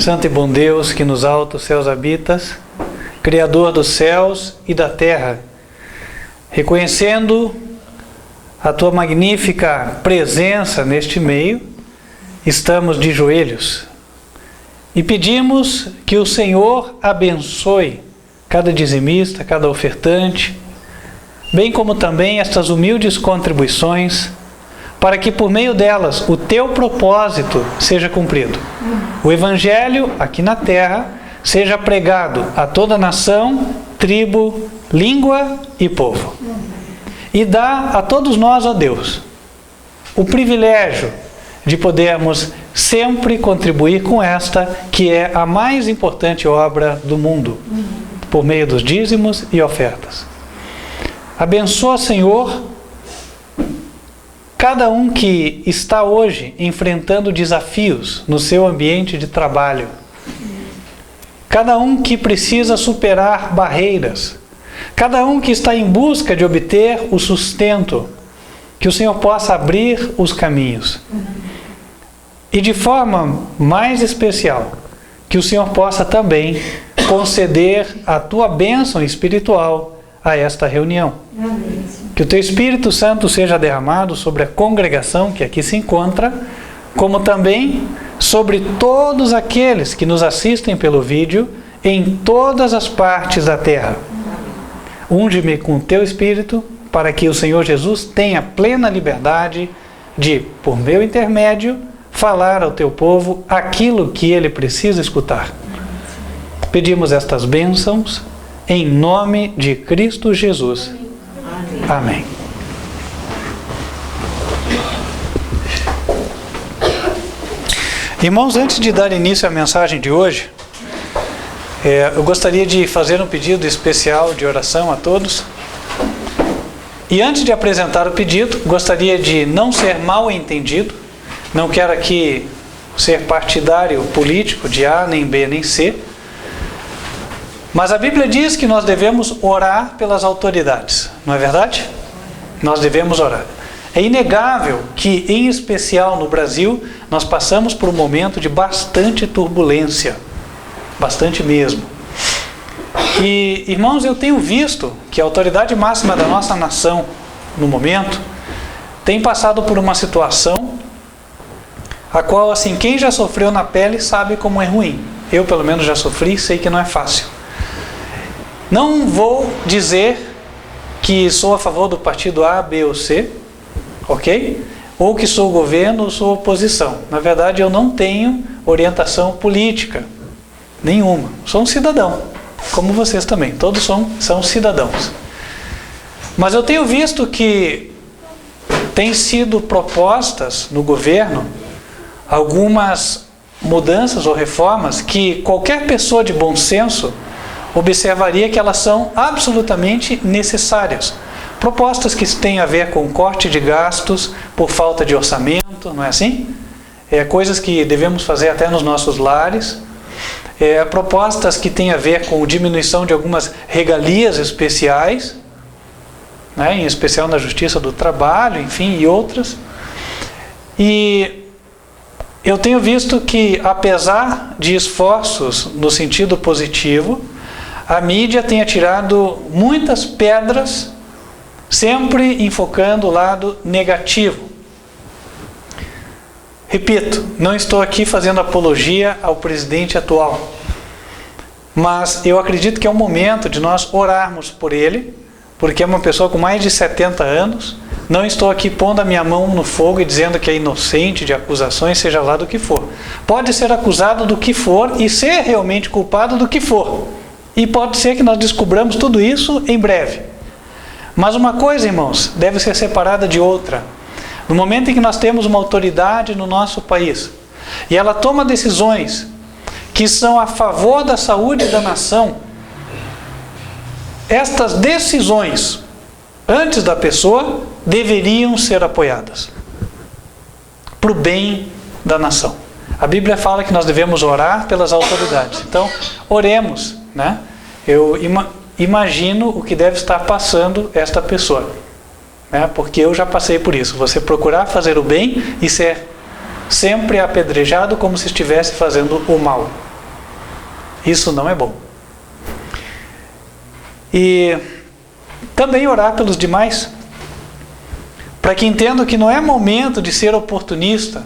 Santo e bom Deus, que nos altos céus habitas, Criador dos céus e da terra, reconhecendo a Tua magnífica presença neste meio, estamos de joelhos e pedimos que o Senhor abençoe cada dizimista, cada ofertante, bem como também estas humildes contribuições, para que por meio delas o Teu propósito seja cumprido. O Evangelho aqui na terra seja pregado a toda nação, tribo, língua e povo. E dá a todos nós, ó Deus, o privilégio de podermos sempre contribuir com esta, que é a mais importante obra do mundo, por meio dos dízimos e ofertas. Abençoa, Senhor, cada um que está hoje enfrentando desafios no seu ambiente de trabalho. Cada um que precisa superar barreiras. Cada um que está em busca de obter o sustento. Que o Senhor possa abrir os caminhos. E de forma mais especial, que o Senhor possa também conceder a Tua bênção espiritual a esta reunião. Amém. Que o Teu Espírito Santo seja derramado sobre a congregação que aqui se encontra, como também sobre todos aqueles que nos assistem pelo vídeo em todas as partes da terra. Unge-me com o Teu Espírito, para que o Senhor Jesus tenha plena liberdade de, por meu intermédio, falar ao Teu povo aquilo que ele precisa escutar. Pedimos estas bênçãos em nome de Cristo Jesus. Amém. Irmãos, antes de dar início à mensagem de hoje, eu gostaria de fazer um pedido especial de oração a todos. E antes de apresentar o pedido, gostaria de não ser mal entendido. Não quero aqui ser partidário político de A, nem B, nem C. Mas a Bíblia diz que nós devemos orar pelas autoridades, não é verdade? Nós devemos orar. É inegável que, em especial no Brasil, nós passamos por um momento de bastante turbulência, bastante mesmo. E, irmãos, eu tenho visto que a autoridade máxima da nossa nação, no momento, tem passado por uma situação a qual, assim, quem já sofreu na pele sabe como é ruim. Eu, pelo menos, já sofri, sei que não é fácil. Não vou dizer que sou a favor do partido A, B ou C, ok? Ou que sou governo ou sou oposição. Na verdade, eu não tenho orientação política nenhuma. Sou um cidadão, como vocês também. Todos são cidadãos. Mas eu tenho visto que tem sido propostas no governo algumas mudanças ou reformas que qualquer pessoa de bom senso observaria que elas são absolutamente necessárias. Propostas que têm a ver com corte de gastos por falta de orçamento, não é assim? Coisas que devemos fazer até nos nossos lares. Propostas que têm a ver com diminuição de algumas regalias especiais, né? Em especial na Justiça do Trabalho, enfim, e outras. E eu tenho visto que, apesar de esforços no sentido positivo, a mídia tem atirado muitas pedras, sempre enfocando o lado negativo. Repito, não estou aqui fazendo apologia ao presidente atual, mas eu acredito que é o momento de nós orarmos por ele, porque é uma pessoa com mais de 70 anos. Não estou aqui pondo a minha mão no fogo e dizendo que é inocente de acusações, seja lá do que for. Pode ser acusado do que for e ser realmente culpado do que for. E pode ser que nós descobramos tudo isso em breve. Mas uma coisa, irmãos, deve ser separada de outra. No momento em que nós temos uma autoridade no nosso país, e ela toma decisões que são a favor da saúde da nação, estas decisões, antes da pessoa, deveriam ser apoiadas para o bem da nação. A Bíblia fala que nós devemos orar pelas autoridades. Então, oremos, né? Eu imagino o que deve estar passando esta pessoa, né? Porque eu já passei por isso. Você procurar fazer o bem e ser sempre apedrejado como se estivesse fazendo o mal. Isso não é bom. E também orar pelos demais, para que entendam que não é momento de ser oportunista.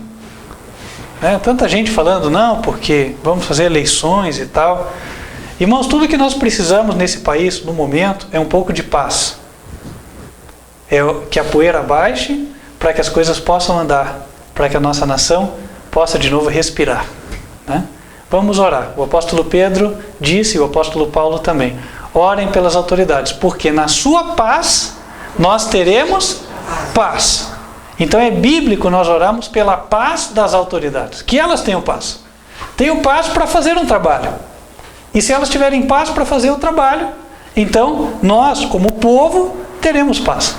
Tanta gente falando, não, porque vamos fazer eleições e tal. Irmãos, tudo que nós precisamos nesse país, no momento, é um pouco de paz. É que a poeira baixe, para que as coisas possam andar, para que a nossa nação possa de novo respirar. Vamos orar. O apóstolo Pedro disse, e o apóstolo Paulo também, orem pelas autoridades, porque na sua paz nós teremos paz. Então é bíblico nós orarmos pela paz das autoridades, que elas tenham paz. Tenham paz para fazer um trabalho. E se elas tiverem paz para fazer o trabalho, então nós, como povo, teremos paz.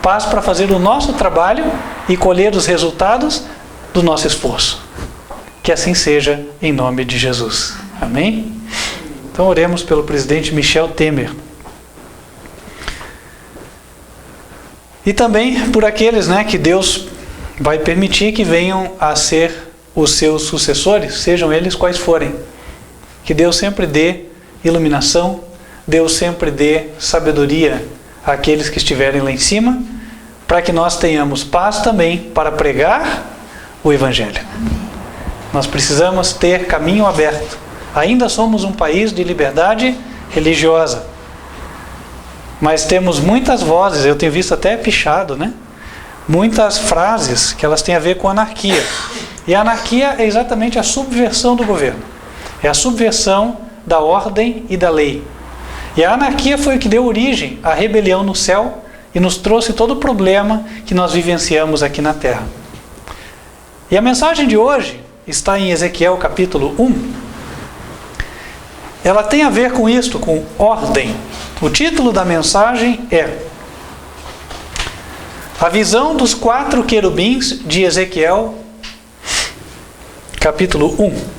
Paz para fazer o nosso trabalho e colher os resultados do nosso esforço. Que assim seja, em nome de Jesus. Amém? Então oremos pelo presidente Michel Temer. E também por aqueles que Deus vai permitir que venham a ser os seus sucessores, sejam eles quais forem. Que Deus sempre dê iluminação, Deus sempre dê sabedoria àqueles que estiverem lá em cima, para que nós tenhamos paz também para pregar o Evangelho. Nós precisamos ter caminho aberto. Ainda somos um país de liberdade religiosa, mas temos muitas vozes, eu tenho visto até pichado, muitas frases que elas têm a ver com anarquia. E a anarquia é exatamente a subversão do governo. É a subversão da ordem e da lei. E a anarquia foi o que deu origem à rebelião no céu e nos trouxe todo o problema que nós vivenciamos aqui na terra. E a mensagem de hoje está em Ezequiel capítulo 1. Ela tem a ver com isto, com ordem. O título da mensagem é A Visão dos 4 Querubins de Ezequiel, capítulo 1.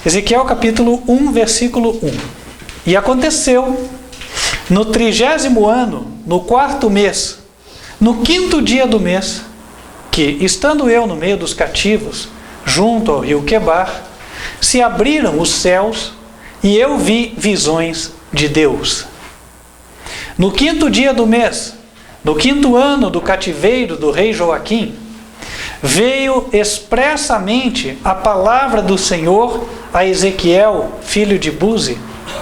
Ezequiel capítulo 1, versículo 1. E aconteceu, no 30º ano, no 4º mês, no 5º dia do mês, que, estando eu no meio dos cativos, junto ao rio Quebar, se abriram os céus e eu vi visões de Deus. No 5º dia do mês, no 5º ano do cativeiro do rei Joaquim, veio expressamente a palavra do Senhor a Ezequiel, filho de Buzi,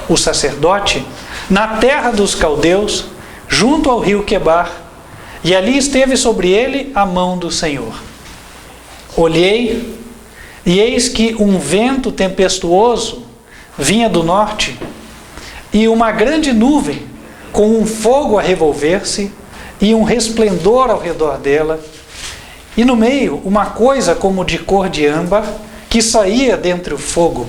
o sacerdote, na terra dos caldeus, junto ao rio Quebar, e ali esteve sobre ele a mão do Senhor. Olhei, e eis que um vento tempestuoso vinha do norte, e uma grande nuvem, com um fogo a revolver-se, e um resplendor ao redor dela, e no meio uma coisa como de cor de âmbar, que saía dentre o fogo.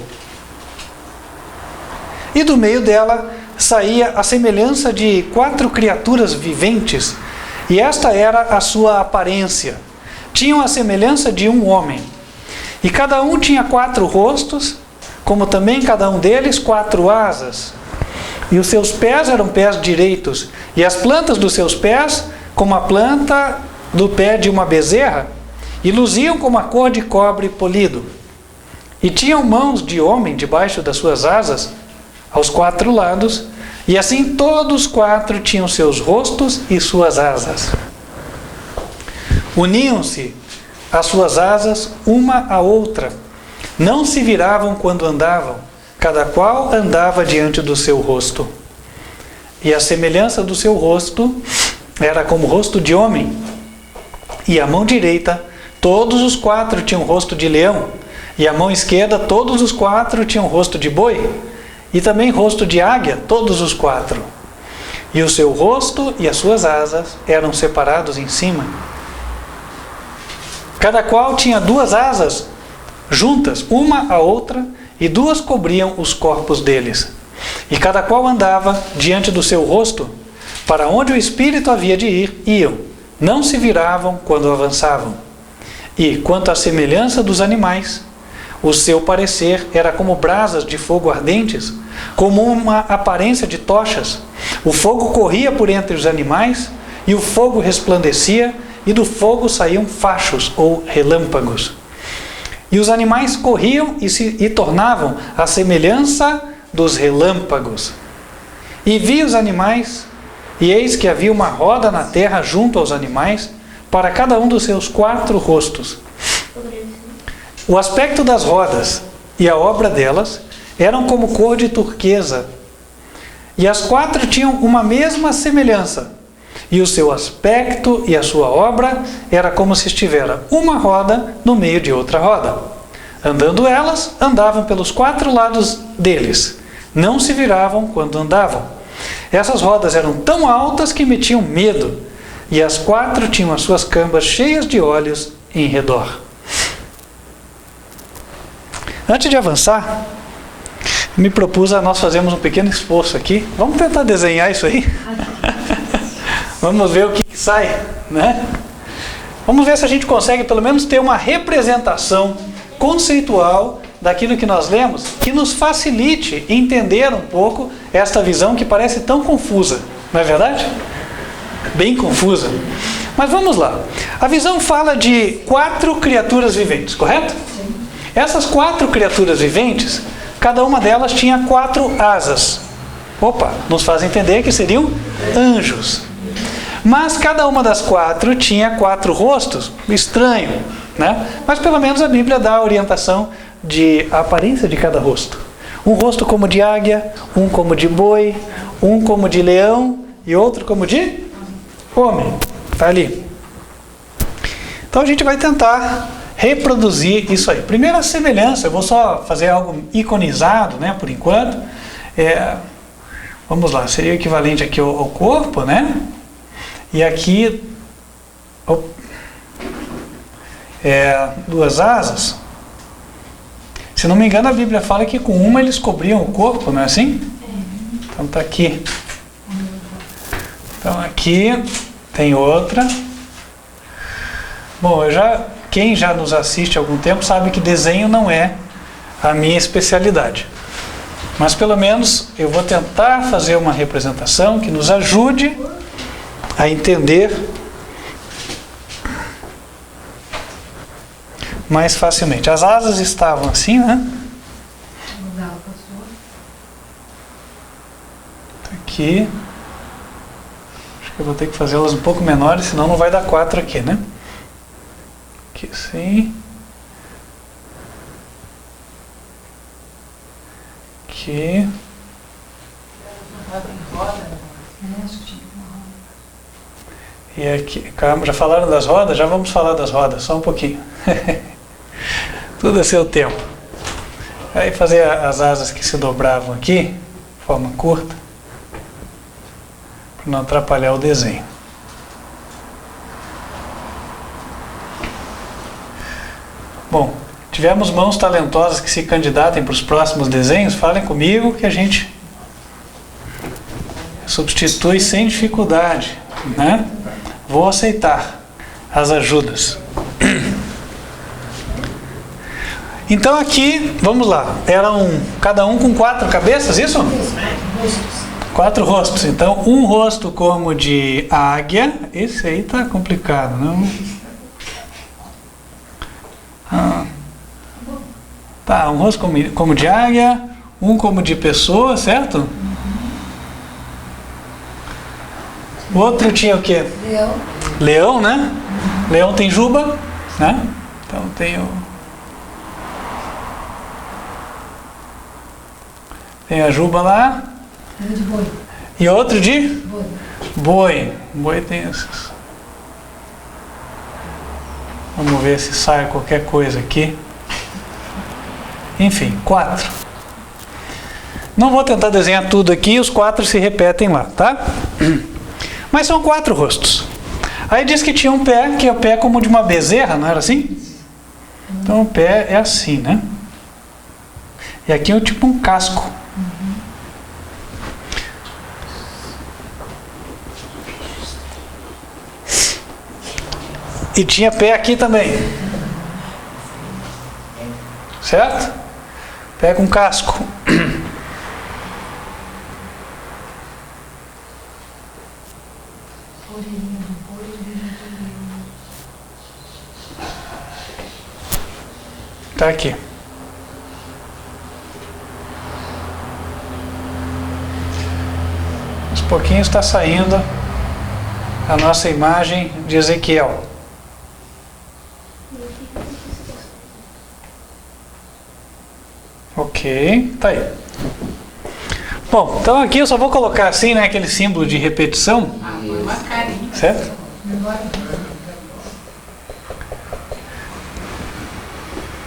E do meio dela saía a semelhança de 4 criaturas viventes, e esta era a sua aparência. Tinham a semelhança de um homem. E cada um tinha 4 rostos, como também cada um deles 4 asas. E os seus pés eram pés direitos, e as plantas dos seus pés, como a planta do pé de uma bezerra, e luziam como a cor de cobre polido. E tinham mãos de homem debaixo das suas asas, aos 4 lados, e assim todos 4 tinham seus rostos e suas asas. Uniam-se as suas asas uma à outra, não se viravam quando andavam, cada qual andava diante do seu rosto. E a semelhança do seu rosto era como o rosto de homem, e a mão direita, todos os 4 tinham rosto de leão, e a mão esquerda, todos os 4 tinham rosto de boi, e também rosto de águia, todos os 4. E o seu rosto e as suas asas eram separados em cima. Cada qual tinha 2 asas juntas, uma à outra, e 2 cobriam os corpos deles. E cada qual andava diante do seu rosto, para onde o espírito havia de ir, iam. Não se viravam quando avançavam. E, quanto à semelhança dos animais, o seu parecer era como brasas de fogo ardentes, como uma aparência de tochas. O fogo corria por entre os animais, e o fogo resplandecia, e do fogo saíam fachos ou relâmpagos. E os animais corriam e tornavam a semelhança dos relâmpagos. E vi os animais, e eis que havia uma roda na terra junto aos animais, para cada um dos seus 4 rostos. O aspecto das rodas e a obra delas eram como cor de turquesa, e as 4 tinham uma mesma semelhança, e o seu aspecto e a sua obra era como se estivera uma roda no meio de outra roda. Andando elas, andavam pelos 4 lados deles, não se viravam quando andavam. Essas rodas eram tão altas que metiam medo, e as 4 tinham as suas cambas cheias de olhos em redor. Antes de avançar, me propus a nós fazermos um pequeno esforço aqui. Vamos tentar desenhar isso aí? Vamos ver o que sai, né? Vamos ver se a gente consegue pelo menos ter uma representação conceitual daquilo que nós lemos, que nos facilite entender um pouco esta visão que parece tão confusa, não é verdade? Bem confusa. Mas vamos lá. A visão fala de 4 criaturas viventes, correto? Sim. Essas 4 criaturas viventes, cada uma delas tinha 4 asas. Opa, nos faz entender que seriam anjos. Mas cada uma das 4 tinha 4 rostos. Estranho, né? Mas pelo menos a Bíblia dá a orientação de a aparência de cada rosto. Um rosto como de águia, um como de boi, um como de leão e outro como de homem. Está ali. Então a gente vai tentar reproduzir isso aí. Primeira semelhança, eu vou só fazer algo iconizado, né, por enquanto. Vamos lá, seria o equivalente aqui ao corpo, né? E aqui 2 asas. Se não me engano, a Bíblia fala que com uma eles cobriam o corpo, não é assim? Então está aqui. Então aqui tem outra. Bom, quem já nos assiste há algum tempo sabe que desenho não é a minha especialidade. Mas pelo menos eu vou tentar fazer uma representação que nos ajude a entender mais facilmente. As asas estavam assim, né? Aqui. Acho que eu vou ter que fazer elas um pouco menores, senão não vai dar 4 aqui, né? Aqui sim. Aqui. E aqui, calma, já falaram das rodas? Já vamos falar das rodas, só um pouquinho. Tudo a seu tempo. Aí fazer as asas que se dobravam aqui, de forma curta, para não atrapalhar o desenho. Bom, tivemos mãos talentosas que se candidatem para os próximos desenhos, falem comigo que a gente substitui sem dificuldade, né? Vou aceitar as ajudas. Então aqui, vamos lá, eram cada um com 4 cabeças, isso? 4 rostos. Então, um rosto como de águia. Esse aí tá complicado, não? Tá, um rosto como de águia, um como de pessoa, certo? O outro tinha o quê? Leão. Leão, né? Leão tem juba, né? Então tem a juba lá. De boi. E outro de? Boi. Boi. Boi tem esses. Vamos ver se sai qualquer coisa aqui. Enfim, 4. Não vou tentar desenhar tudo aqui, os 4 se repetem lá, tá? Mas são 4 rostos. Aí diz que tinha um pé, que é o pé como de uma bezerra, não era assim? Então o pé é assim, né? E aqui é tipo um casco. E tinha pé aqui também. Certo? Pé com casco. Está aqui. Aos pouquinhos está saindo a nossa imagem de Ezequiel. Ok, tá aí. Bom, então aqui eu só vou colocar assim, né, aquele símbolo de repetição. Certo?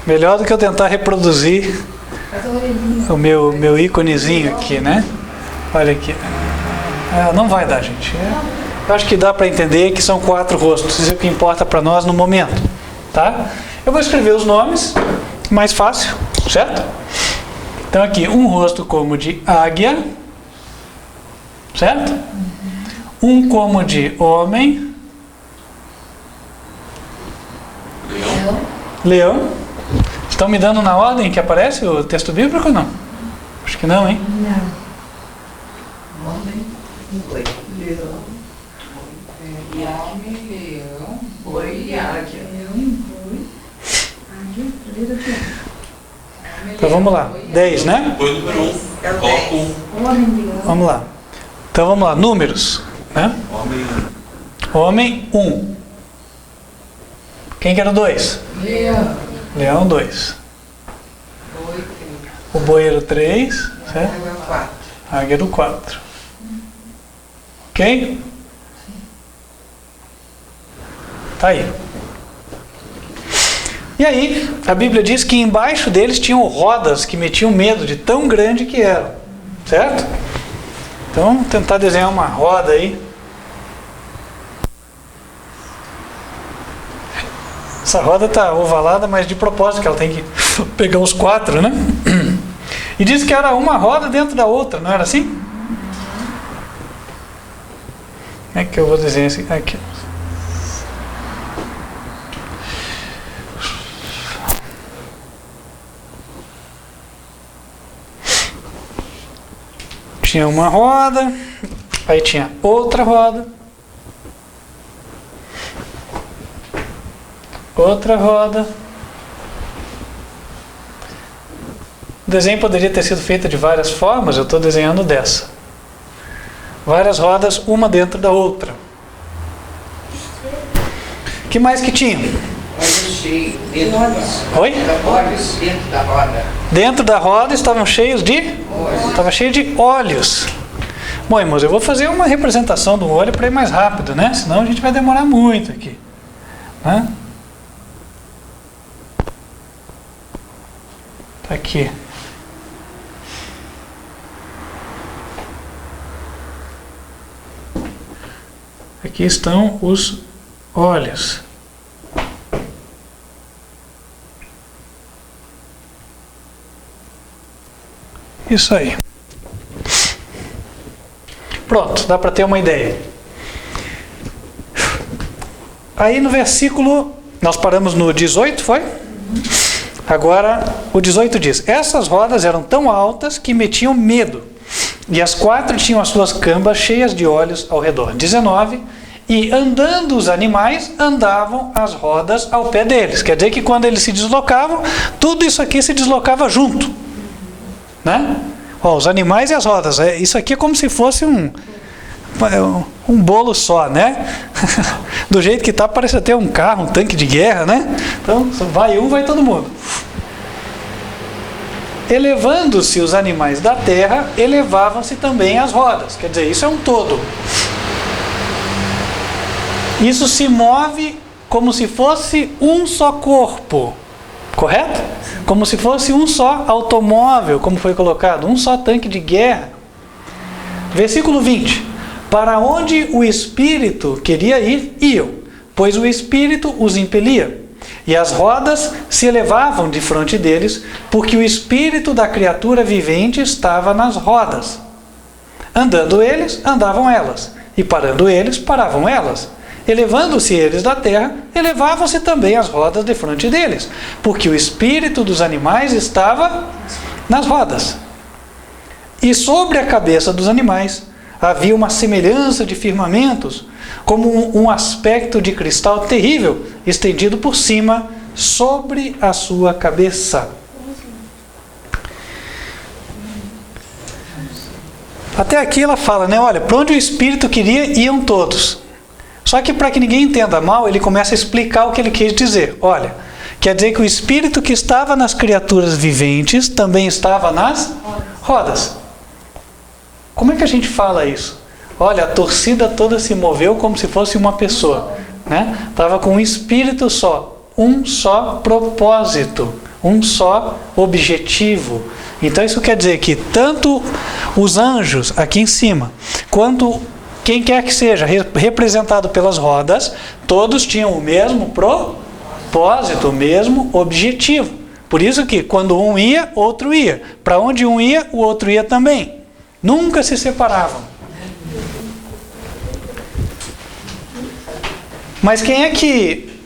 Melhor do que eu tentar reproduzir o meu íconezinho aqui, né? Olha aqui. Não vai dar, gente. Eu acho que dá para entender que são 4 rostos. Isso é o que importa para nós no momento, tá? Eu vou escrever os nomes, mais fácil, certo? Então aqui, um rosto como de águia, certo? Um como de homem. Leão. Estão me dando na ordem que aparece o texto bíblico ou não? Acho que não, hein? Não. Homem, boi, leão. Homem, leão, boi e águia. Leão, boi, águia, então vamos lá. 10, né? Foi o número 1. Vamos lá. Então vamos lá. Números. Né? Homem 1. Quem que era o 2? Leão. Leão 2. Boi, 3. O boi era o 3. Certo? Águia, 4. Águia era o 4. Ok? Tá aí. E aí, a Bíblia diz que embaixo deles tinham rodas que metiam medo de tão grande que eram. Certo? Então, vamos tentar desenhar uma roda aí. Essa roda está ovalada, mas de propósito, que ela tem que pegar os 4, né? E diz que era uma roda dentro da outra, não era assim? Como é que eu vou desenhar assim? Aqui. Tinha uma roda, aí tinha outra roda, outra roda. O desenho poderia ter sido feito de várias formas, eu estou desenhando dessa. Várias rodas, uma dentro da outra. O que mais que tinha? Olhos cheios dentro da roda. Oi? Olhos dentro da roda. Dentro da roda estavam cheios de? Olhos. Estava cheio de olhos. Bom, irmãos, eu vou fazer uma representação do olho para ir mais rápido, né? Senão a gente vai demorar muito aqui. Né? Tá aqui. Aqui estão os olhos. Isso aí. Pronto, dá para ter uma ideia. Aí no versículo, nós paramos no 18, foi? Agora o 18 diz: essas rodas eram tão altas que metiam medo, e as 4 tinham as suas cambas cheias de olhos ao redor. 19, e andando os animais, andavam as rodas ao pé deles. Quer dizer que quando eles se deslocavam, tudo isso aqui se deslocava junto. Né? Ó, os animais e as rodas. Isso aqui é como se fosse um bolo só, né? Do jeito que está, parece até um carro, um tanque de guerra, né? Então, vai um, vai todo mundo. Elevando-se os animais da terra, elevavam-se também as rodas. Quer dizer, isso é um todo. Isso se move como se fosse um só corpo. Correto? Como se fosse um só automóvel, como foi colocado, um só tanque de guerra. Versículo 20. Para onde o Espírito queria ir, iam, pois o Espírito os impelia. E as rodas se elevavam defronte deles, porque o Espírito da criatura vivente estava nas rodas. Andando eles, andavam elas, e parando eles, paravam elas. Elevando-se eles da terra, elevavam-se também as rodas defronte deles, porque o espírito dos animais estava nas rodas. E sobre a cabeça dos animais havia uma semelhança de firmamentos, como um aspecto de cristal terrível, estendido por cima sobre a sua cabeça. Até aqui ela fala, né? Olha, para onde o Espírito queria, iam todos. Só que para que ninguém entenda mal, ele começa a explicar o que ele quis dizer. Olha, quer dizer que o Espírito que estava nas criaturas viventes também estava nas rodas. Como é que a gente fala isso? Olha, a torcida toda se moveu como se fosse uma pessoa, né? Estava com um espírito só, um só propósito, um só objetivo. Então isso quer dizer que tanto os anjos aqui em cima, quanto quem quer que seja representado pelas rodas, todos tinham o mesmo propósito, o mesmo objetivo. Por isso que quando um ia, outro ia. Para onde um ia, o outro ia também. Nunca se separavam. Mas quem é que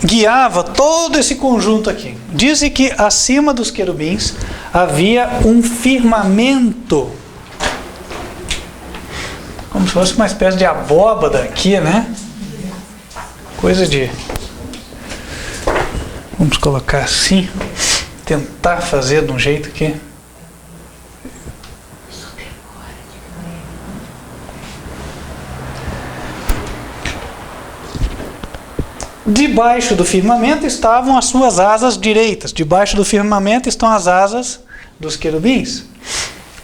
guiava todo esse conjunto aqui? Dizem que acima dos querubins havia um firmamento, como se fosse uma espécie de abóbada aqui, né? Coisa de... Vamos colocar assim, tentar fazer de um jeito que... Debaixo do firmamento estavam as suas asas direitas. Debaixo do firmamento estão as asas dos querubins,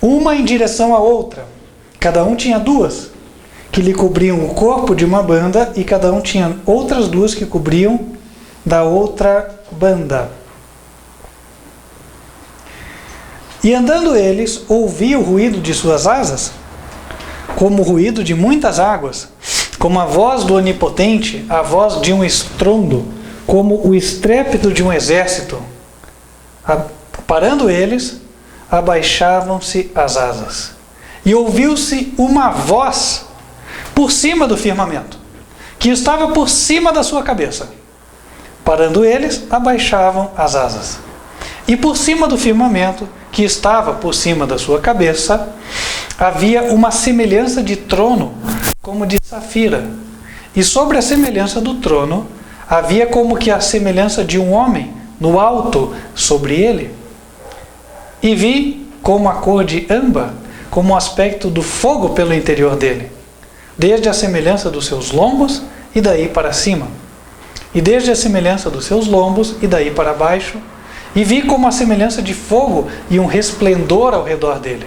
uma em direção à outra. Cada um tinha duas, que lhe cobriam o corpo de uma banda, e cada um tinha outras duas que cobriam da outra banda. E andando eles, ouvia o ruído de suas asas, como o ruído de muitas águas, como a voz do Onipotente, a voz de um estrondo, como o estrépito de um exército. Parando eles, abaixavam-se as asas. E ouviu-se uma voz por cima do firmamento, que estava por cima da sua cabeça. Parando eles, abaixavam as asas. E por cima do firmamento, que estava por cima da sua cabeça, havia uma semelhança de trono, como de safira. E sobre a semelhança do trono, havia como que a semelhança de um homem, no alto, sobre ele. E vi como a cor de âmbar, como o aspecto do fogo pelo interior dele, desde a semelhança dos seus lombos e daí para cima, e desde a semelhança dos seus lombos e daí para baixo, e vi como a semelhança de fogo e um resplendor ao redor dele,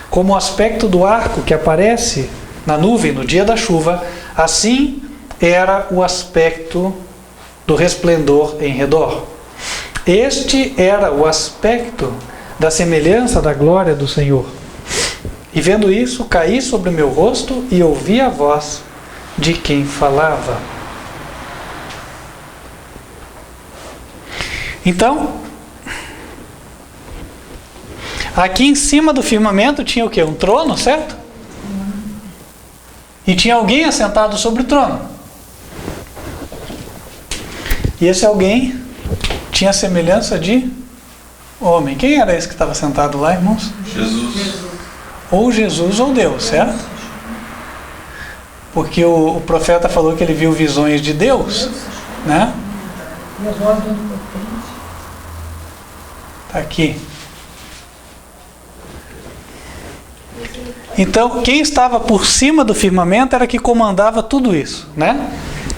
como o aspecto do arco que aparece na nuvem no dia da chuva, assim era o aspecto do resplendor em redor. Este era o aspecto da semelhança da glória do Senhor. E vendo isso, caí sobre o meu rosto e ouvi a voz de quem falava. Então, aqui em cima do firmamento tinha o quê? Um trono, certo? E tinha alguém assentado sobre o trono. E esse alguém tinha a semelhança de homem. Quem era esse que estava sentado lá, irmãos? Jesus. Ou Jesus ou Deus, certo? Porque o profeta falou que ele viu visões de Deus, né? Está aqui. Então, quem estava por cima do firmamento era que comandava tudo isso, né?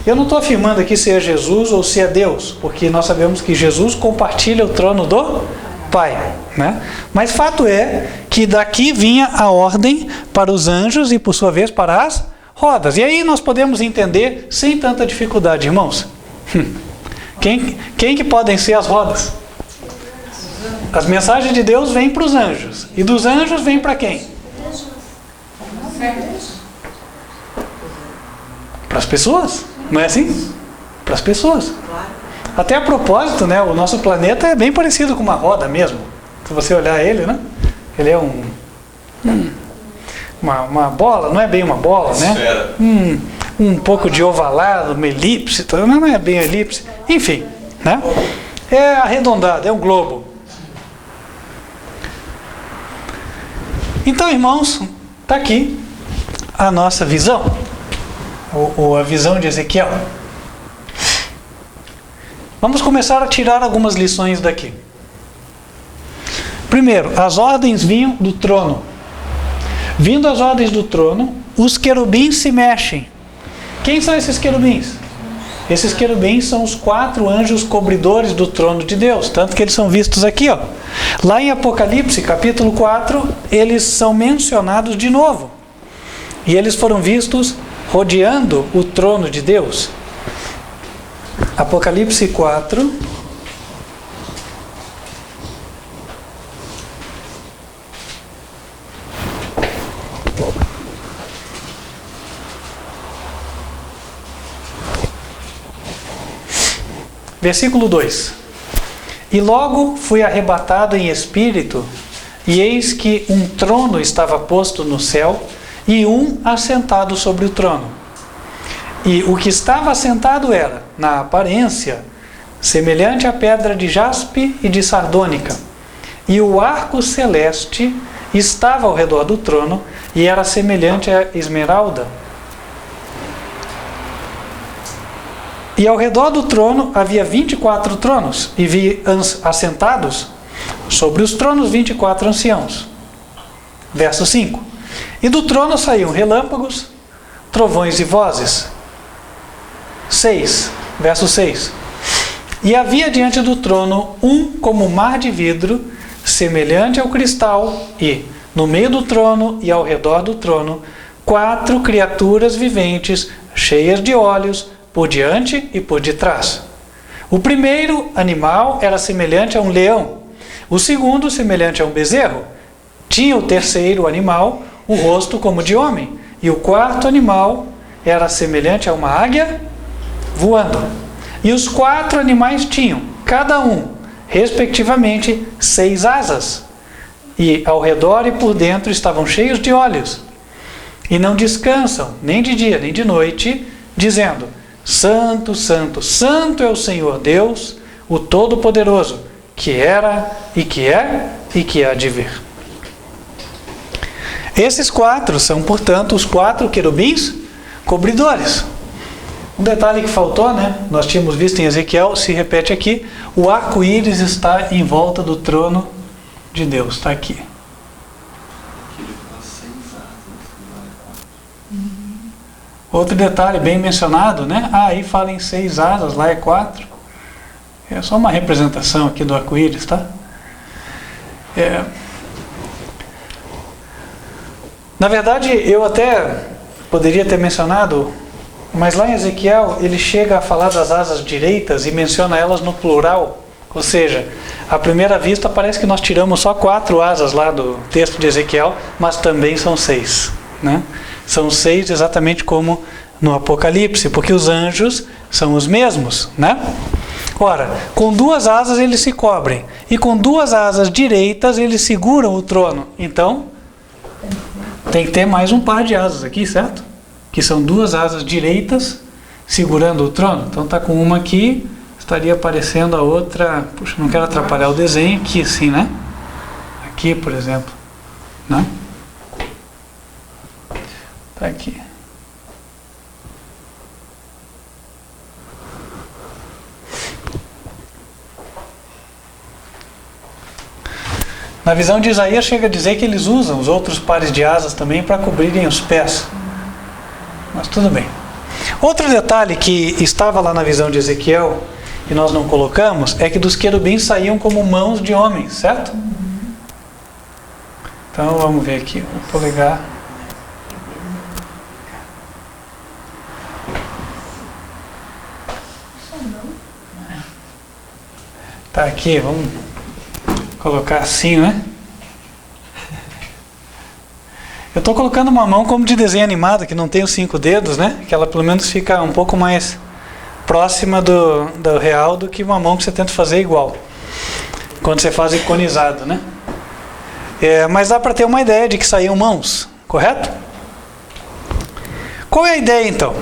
Eu não estou afirmando aqui se é Jesus ou se é Deus, porque nós sabemos que Jesus compartilha o trono do Pai, né? Mas fato é que daqui vinha a ordem para os anjos e, por sua vez, para as rodas. E aí nós podemos entender sem tanta dificuldade, irmãos. Quem que podem ser as rodas? As mensagens de Deus vêm para os anjos. E dos anjos vêm para quem? Para as pessoas, não é assim? Para as pessoas. Até a propósito, né, o nosso planeta é bem parecido com uma roda mesmo. Se você olhar ele, né? Ele é uma bola, não é bem uma bola, né? Um pouco de ovalado, uma elipse, não é bem elipse. Enfim, né? É arredondado, é um globo. Então, irmãos, está aqui a nossa visão, ou a visão de Ezequiel. Vamos começar a tirar algumas lições daqui. Primeiro, as ordens vinham do trono. Vindo as ordens do trono, os querubins se mexem. Quem são esses querubins? Esses querubins são os 4 anjos cobridores do trono de Deus, tanto que eles são vistos aqui, ó. Lá em Apocalipse, capítulo 4, eles são mencionados de novo. E eles foram vistos rodeando o trono de Deus. Apocalipse 4. Versículo 2: E logo fui arrebatado em espírito, e eis que um trono estava posto no céu, e um assentado sobre o trono. E o que estava assentado era, na aparência, semelhante à pedra de jaspe e de sardônica. E o arco celeste estava ao redor do trono, e era semelhante a esmeralda. E ao redor do trono havia 24 tronos, e vi assentados sobre os tronos 24 anciãos. Verso 5. E do trono saíam relâmpagos, trovões e vozes. 6. Verso 6. E havia diante do trono um como mar de vidro, semelhante ao cristal, e no meio do trono e ao redor do trono, 4 criaturas viventes, cheias de olhos, por diante e por detrás. O primeiro animal era semelhante a um leão, o segundo semelhante a um bezerro. Tinha o terceiro animal o rosto como de homem, e o quarto animal era semelhante a uma águia voando. E os 4 animais tinham, cada um, respectivamente, 6 asas, e ao redor e por dentro estavam cheios de olhos, e não descansam, nem de dia nem de noite, dizendo: Santo, Santo, Santo é o Senhor Deus, o Todo-Poderoso, que era, e que é, e que há de vir. Esses 4 são, portanto, os 4 querubins cobridores. Um detalhe que faltou, né? Nós tínhamos visto em Ezequiel, se repete aqui: o arco-íris está em volta do trono de Deus, está aqui. Outro detalhe bem mencionado, né? Aí fala em 6 asas, lá é 4. É só uma representação aqui do arco-íris, tá? Na verdade, eu até poderia ter mencionado, mas lá em Ezequiel ele chega a falar das asas direitas e menciona elas no plural. Ou seja, à primeira vista parece que nós tiramos só 4 asas lá do texto de Ezequiel, mas também são 6, né? São 6 exatamente como no Apocalipse, porque os anjos são os mesmos, né? Ora, com 2 asas eles se cobrem, e com 2 asas direitas eles seguram o trono. Então, tem que ter mais um par de asas aqui, certo? Que são 2 asas direitas segurando o trono. Então está com uma aqui, estaria aparecendo a outra. Puxa, não quero atrapalhar o desenho aqui assim, né? Aqui, por exemplo, né? Está aqui. Na visão de Isaías chega a dizer que eles usam os outros pares de asas também para cobrirem os pés. Mas tudo bem. Outro detalhe que estava lá na visão de Ezequiel e nós não colocamos é que dos querubins saíam como mãos de homens, certo? Então vamos ver aqui, o polegar. Tá aqui, vamos colocar assim, né? Eu estou colocando uma mão como de desenho animado, que não tem os 5 dedos, né? Que ela pelo menos fica um pouco mais próxima do real do que uma mão que você tenta fazer igual, quando você faz iconizado, né? Mas dá para ter uma ideia de que saíam mãos, correto? Qual é a ideia então?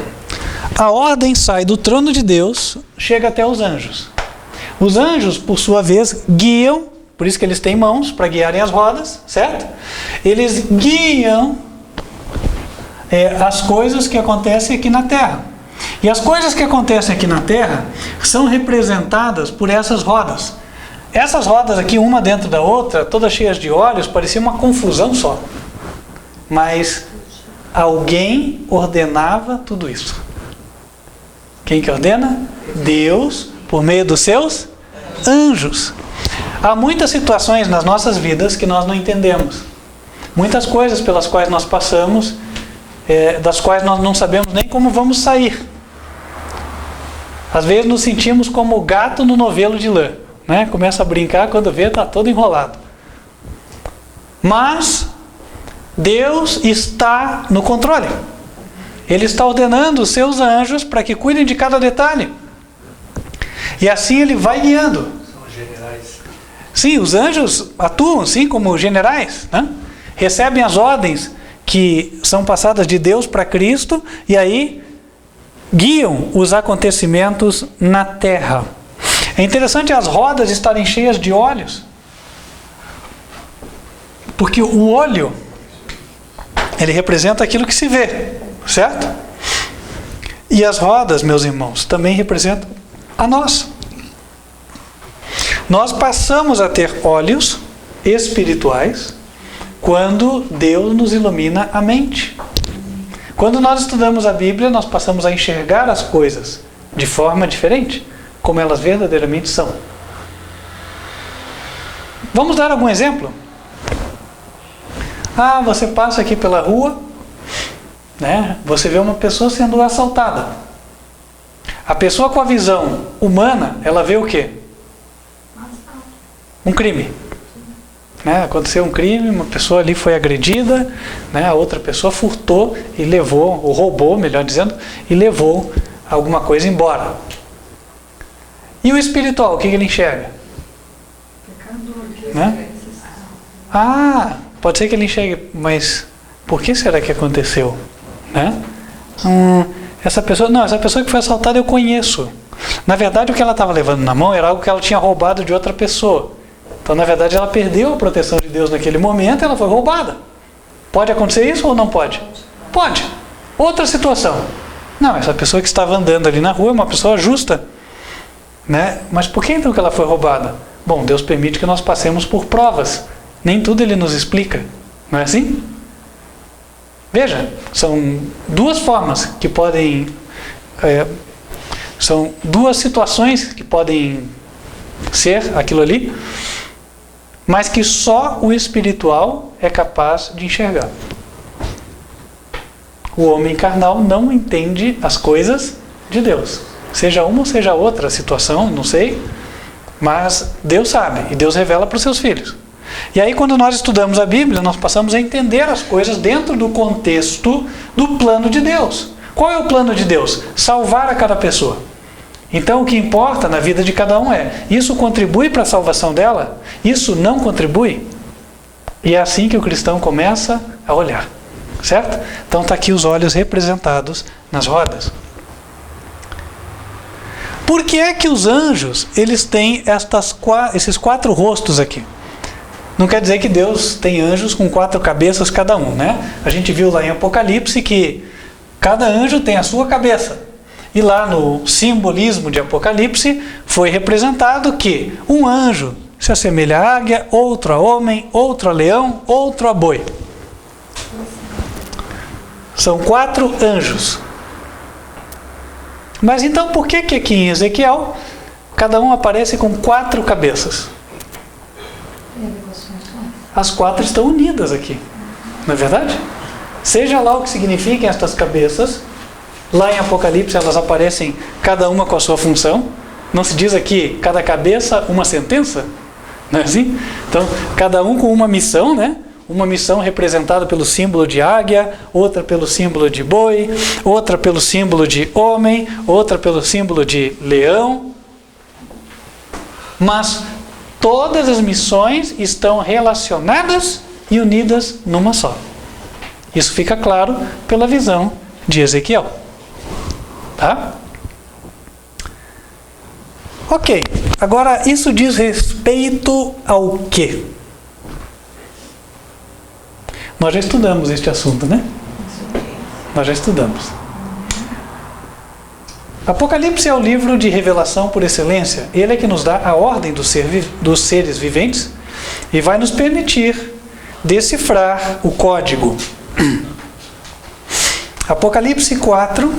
A ordem sai do trono de Deus, chega até os anjos. Os anjos, por sua vez, guiam, por isso que eles têm mãos para guiarem as rodas, certo? Eles guiam as coisas que acontecem aqui na terra. E as coisas que acontecem aqui na Terra são representadas por essas rodas. Essas rodas aqui, uma dentro da outra, todas cheias de olhos, parecia uma confusão só. Mas alguém ordenava tudo isso. Quem que ordena? Deus, por meio dos seus anjos. Há muitas situações nas nossas vidas que nós não entendemos. Muitas coisas pelas quais nós passamos, das quais nós não sabemos nem como vamos sair. Às vezes nos sentimos como o gato no novelo de lã, né? Começa a brincar, quando vê está todo enrolado. Mas Deus está no controle. Ele está ordenando os seus anjos para que cuidem de cada detalhe. E assim ele vai guiando. São generais. Sim, os anjos atuam sim como generais, né? Recebem as ordens que são passadas de Deus para Cristo e aí guiam os acontecimentos na terra. É interessante as rodas estarem cheias de olhos, porque o olho, ele representa aquilo que se vê, certo? E as rodas, meus irmãos, também representam a nós. Nós passamos a ter olhos espirituais quando Deus nos ilumina a mente. Quando nós estudamos a Bíblia, nós passamos a enxergar as coisas de forma diferente, como elas verdadeiramente são. Vamos dar algum exemplo? Você passa aqui pela rua, né? Você vê uma pessoa sendo assaltada. A pessoa com a visão humana, ela vê o quê? Um crime. Né? Aconteceu um crime, uma pessoa ali foi agredida, né? A outra pessoa furtou e levou, ou roubou, melhor dizendo, e levou alguma coisa embora. E o espiritual, o que ele enxerga? Né? Pode ser que ele enxergue, mas por que será que aconteceu? Né? Essa pessoa que foi assaltada eu conheço. Na verdade, o que ela estava levando na mão era algo que ela tinha roubado de outra pessoa. Então, na verdade, ela perdeu a proteção de Deus naquele momento e ela foi roubada. Pode acontecer isso ou não pode? Pode. Outra situação. Não, essa pessoa que estava andando ali na rua é uma pessoa justa. Né? Mas por que então que ela foi roubada? Bom, Deus permite que nós passemos por provas. Nem tudo Ele nos explica. Não é assim? Veja, são duas formas que podem... são duas situações que podem ser aquilo ali, mas que só o espiritual é capaz de enxergar. O homem carnal não entende as coisas de Deus. Seja uma ou seja outra situação, não sei, mas Deus sabe e Deus revela para os seus filhos. E aí quando nós estudamos a Bíblia, nós passamos a entender as coisas dentro do contexto do plano de Deus. Qual é o plano de Deus? Salvar a cada pessoa. Então o que importa na vida de cada um isso contribui para a salvação dela? Isso não contribui? E é assim que o cristão começa a olhar, certo? Então está aqui os olhos representados nas rodas. Por que é que os anjos, eles têm esses 4 rostos aqui? Não quer dizer que Deus tem anjos com 4 cabeças cada um, né? A gente viu lá em Apocalipse que cada anjo tem a sua cabeça. E lá no simbolismo de Apocalipse foi representado que um anjo se assemelha à águia, outro a homem, outro a leão, outro a boi. São 4 anjos. Mas então por que aqui em Ezequiel cada um aparece com 4 cabeças? As 4 estão unidas aqui, não é verdade? Seja lá o que signifiquem estas cabeças, lá em Apocalipse elas aparecem cada uma com a sua função. Não se diz aqui, cada cabeça uma sentença? Não é assim? Então, cada um com uma missão, né? Uma missão representada pelo símbolo de águia, outra pelo símbolo de boi, outra pelo símbolo de homem, outra pelo símbolo de leão. Mas todas as missões estão relacionadas e unidas numa só. Isso fica claro pela visão de Ezequiel. Tá? Ok. Agora, isso diz respeito ao quê? Nós já estudamos este assunto, né? Nós já estudamos. Apocalipse é o livro de revelação por excelência. Ele é que nos dá a ordem dos seres viventes e vai nos permitir decifrar o código. Apocalipse 4,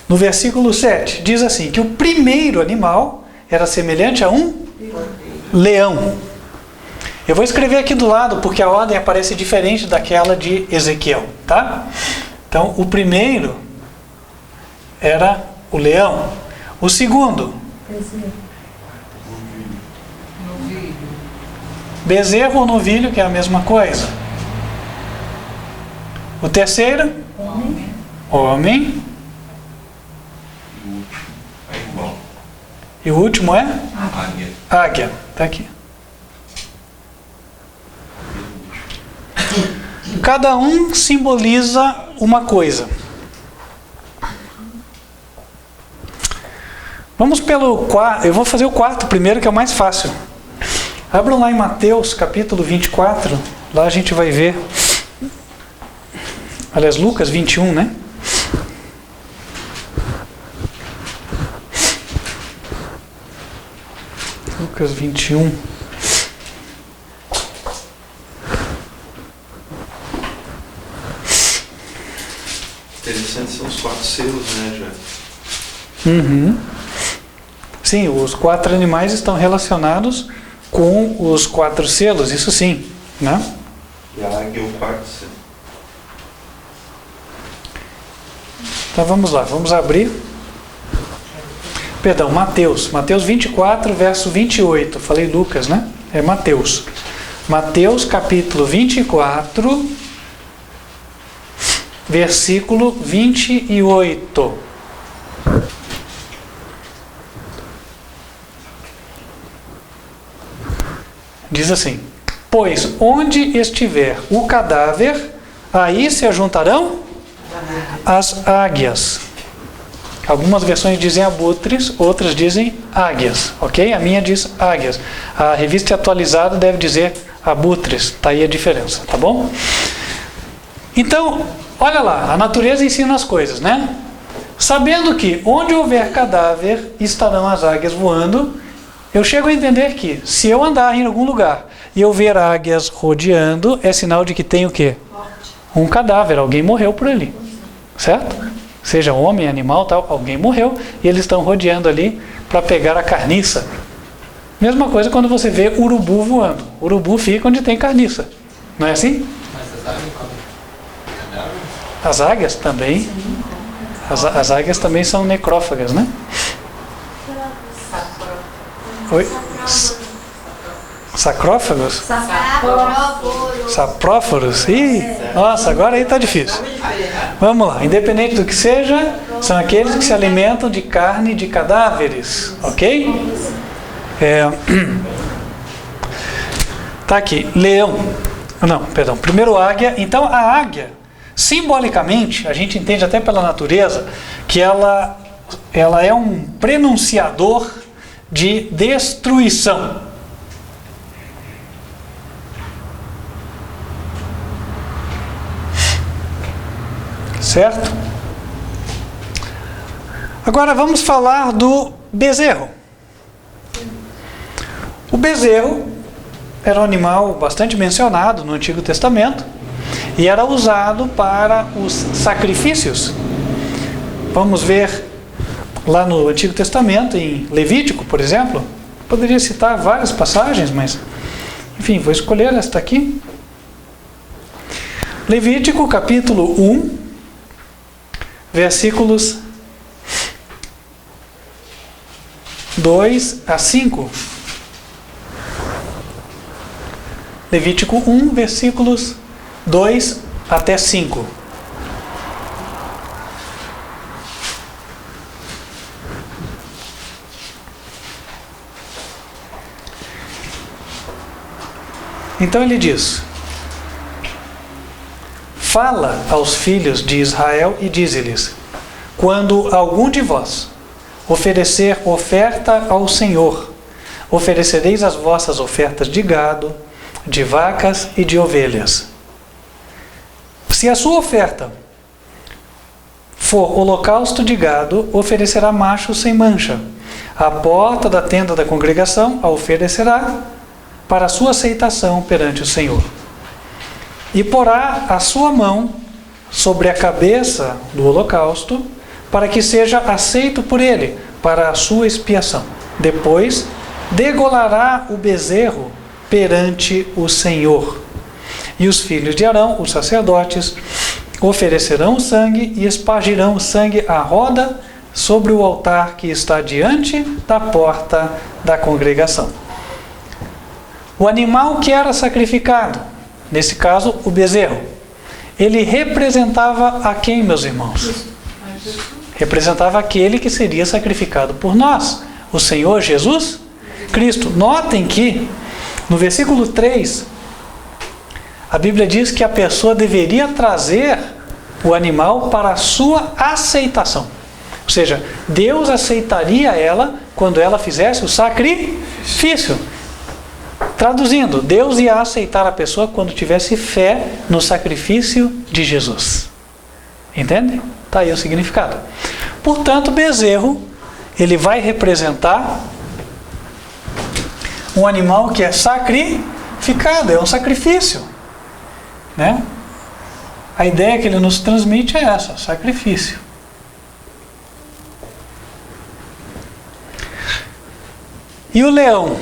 no versículo 7, diz assim, que o primeiro animal era semelhante a um leão. Eu vou escrever aqui do lado, porque a ordem aparece diferente daquela de Ezequiel, tá? Então, o primeiro era o leão. O segundo, bezerro ou novilho, que é a mesma coisa. O terceiro, homem. E o último é? Águia. Está aqui. Cada um simboliza uma coisa. Vamos pelo quarto. Eu vou fazer o quarto primeiro, que é o mais fácil. Abram lá em Mateus, capítulo 24. Lá a gente vai ver. Aliás, Lucas 21, né? Lucas 21. Interessante são os 4 selos, né, já? Uhum. Sim, os 4 animais estão relacionados com os 4 selos, isso sim, né? E a águia é o 4º selo. Então vamos lá, vamos abrir. Perdão, Mateus 24, verso 28. Falei Lucas, né? É Mateus. Mateus capítulo 24, versículo 28. Diz assim: pois onde estiver o cadáver, aí se ajuntarão as águias. Algumas versões dizem abutres, outras dizem águias, ok? A minha diz águias. A revista atualizada deve dizer abutres, está aí a diferença, tá bom? Então, olha lá, a natureza ensina as coisas, né? Sabendo que onde houver cadáver, estarão as águias voando, eu chego a entender que se eu andar em algum lugar e eu ver águias rodeando, é sinal de que tem o quê? Um cadáver, alguém morreu por ali, certo? Seja homem, animal, tal, alguém morreu e eles estão rodeando ali para pegar a carniça. Mesma coisa quando você vê urubu voando. Urubu fica onde tem carniça. Não é assim? As águias também. As águias também são necrófagas, né? Oi? Sacrófagos? Sapróforos? Ih, nossa, agora aí tá difícil. Vamos lá, independente do que seja, são aqueles que se alimentam de carne de cadáveres, ok? Tá aqui, leão. Não, perdão, primeiro águia. Então a águia, simbolicamente, a gente entende até pela natureza, que ela é um prenunciador de destruição. Certo? Agora vamos falar do bezerro. O bezerro era um animal bastante mencionado no Antigo Testamento e era usado para os sacrifícios. Vamos ver lá no Antigo Testamento, em Levítico, por exemplo. Poderia citar várias passagens, mas enfim, vou escolher esta aqui. Levítico capítulo 1, versículos 2 a 5. Levítico 1, versículos 2 até 5. Então ele diz: fala aos filhos de Israel e dize-lhes: quando algum de vós oferecer oferta ao Senhor, oferecereis as vossas ofertas de gado, de vacas e de ovelhas. Se a sua oferta for holocausto de gado, oferecerá macho sem mancha. À porta da tenda da congregação a oferecerá para sua aceitação perante o Senhor. E porá a sua mão sobre a cabeça do holocausto, para que seja aceito por ele, para a sua expiação. Depois, degolará o bezerro perante o Senhor. E os filhos de Arão, os sacerdotes, oferecerão o sangue e espargirão o sangue à roda sobre o altar que está diante da porta da congregação. O animal que era sacrificado, nesse caso o bezerro, ele representava a quem, meus irmãos? Representava aquele que seria sacrificado por nós, o Senhor Jesus Cristo. Notem que no versículo 3, a Bíblia diz que a pessoa deveria trazer o animal para a sua aceitação. Ou seja, Deus aceitaria ela quando ela fizesse o sacrifício. Traduzindo, Deus ia aceitar a pessoa quando tivesse fé no sacrifício de Jesus. Entende? Está aí o significado. Portanto, o bezerro, ele vai representar um animal que é sacrificado, é um sacrifício. Né? A ideia que ele nos transmite é essa, sacrifício. E o leão?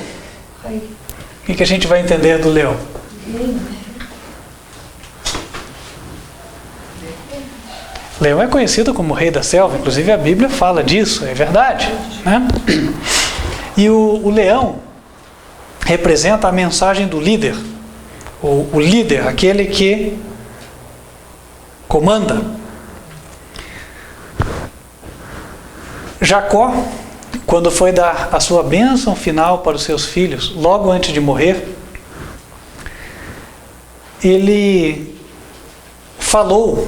O que a gente vai entender do leão? Leão é conhecido como rei da selva, inclusive a Bíblia fala disso, é verdade. Né? E o leão representa a mensagem do líder. O líder, aquele que comanda. Jacó, quando foi dar a sua bênção final para os seus filhos, logo antes de morrer, ele falou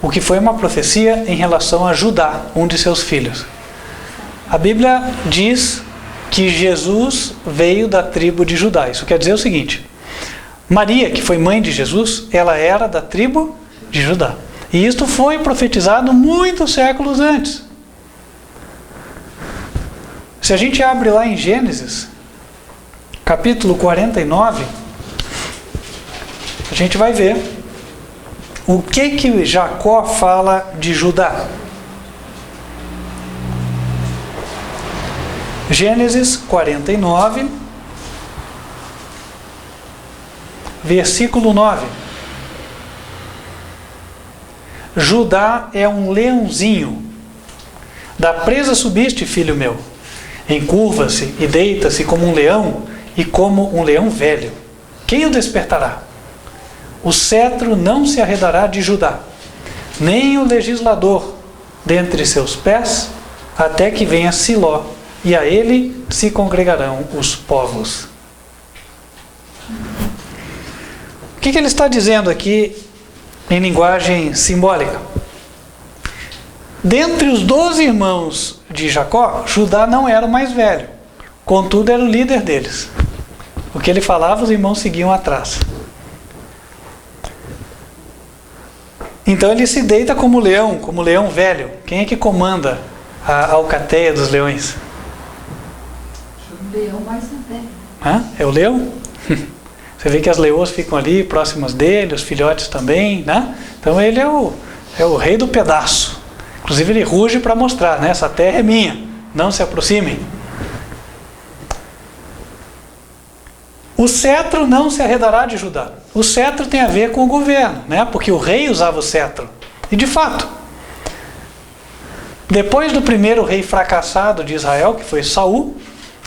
o que foi uma profecia em relação a Judá, um de seus filhos. A Bíblia diz que Jesus veio da tribo de Judá. Isso quer dizer o seguinte: Maria, que foi mãe de Jesus, ela era da tribo de Judá. E isto foi profetizado muitos séculos antes. Se a gente abre lá em Gênesis, capítulo 49, a gente vai ver o que Jacó fala de Judá. Gênesis 49, versículo 9. Judá é um leãozinho. Da presa subiste, filho meu. Encurva-se e deita-se como um leão e como um leão velho. Quem o despertará? O cetro não se arredará de Judá, nem o legislador dentre seus pés, até que venha Siló, e a ele se congregarão os povos. O que ele está dizendo aqui em linguagem simbólica? Dentre os 12 irmãos de Jacó, Judá não era o mais velho, contudo era o líder deles. O que ele falava, os irmãos seguiam atrás. Então ele se deita como leão velho. Quem é que comanda a alcateia dos leões? O leão mais velho. É o leão? Você vê que as leoas ficam ali próximas dele, os filhotes também, né? Então ele é o rei do pedaço. Inclusive ele ruge para mostrar, né? Essa terra é minha, não se aproximem. O cetro não se arredará de Judá. O cetro tem a ver com o governo, né? Porque o rei usava o cetro. E de fato, depois do primeiro rei fracassado de Israel, que foi Saul,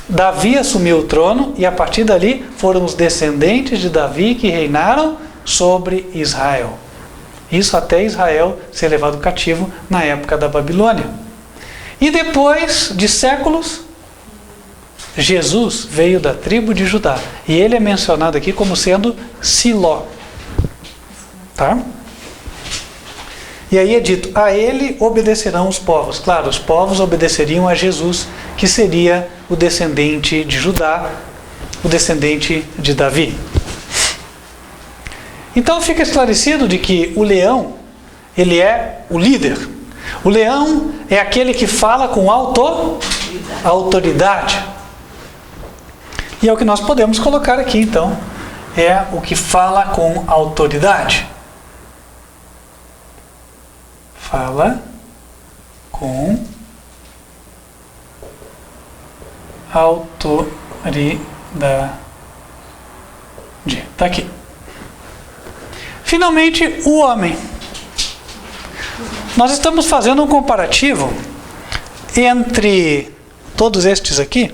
Davi assumiu o trono e a partir dali foram os descendentes de Davi que reinaram sobre Israel. Isso até Israel ser levado cativo na época da Babilônia. E depois de séculos, Jesus veio da tribo de Judá. E ele é mencionado aqui como sendo Siló. Tá? E aí é dito, a ele obedecerão os povos. Claro, os povos obedeceriam a Jesus, que seria o descendente de Judá, o descendente de Davi. Então fica esclarecido de que o leão, ele é o líder. O leão é aquele que fala com autoridade. E é o que nós podemos colocar aqui, então. É o que fala com autoridade. Fala com autoridade. Está aqui. Finalmente, o homem. Nós estamos fazendo um comparativo entre todos estes aqui.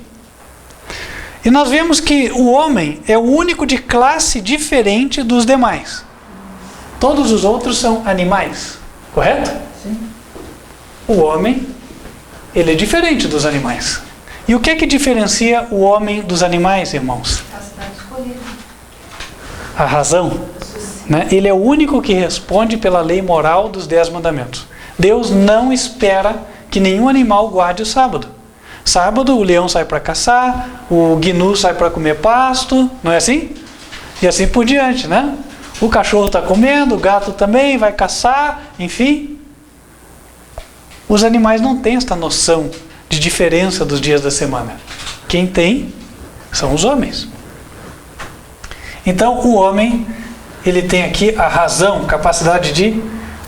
E nós vemos que o homem é o único de classe diferente dos demais. Todos os outros são animais, correto? Sim. O homem, ele é diferente dos animais. E o que é que diferencia o homem dos animais, irmãos? Capacidade de escolher. A razão. Né? Ele é o único que responde pela lei moral dos 10 mandamentos. Deus não espera que nenhum animal guarde o sábado. Sábado o leão sai para caçar, o gnu sai para comer pasto, não é assim? E assim por diante, né? O cachorro está comendo, o gato também vai caçar, enfim. Os animais não têm esta noção de diferença dos dias da semana. Quem tem são os homens. Então o homem, ele tem aqui a razão, capacidade de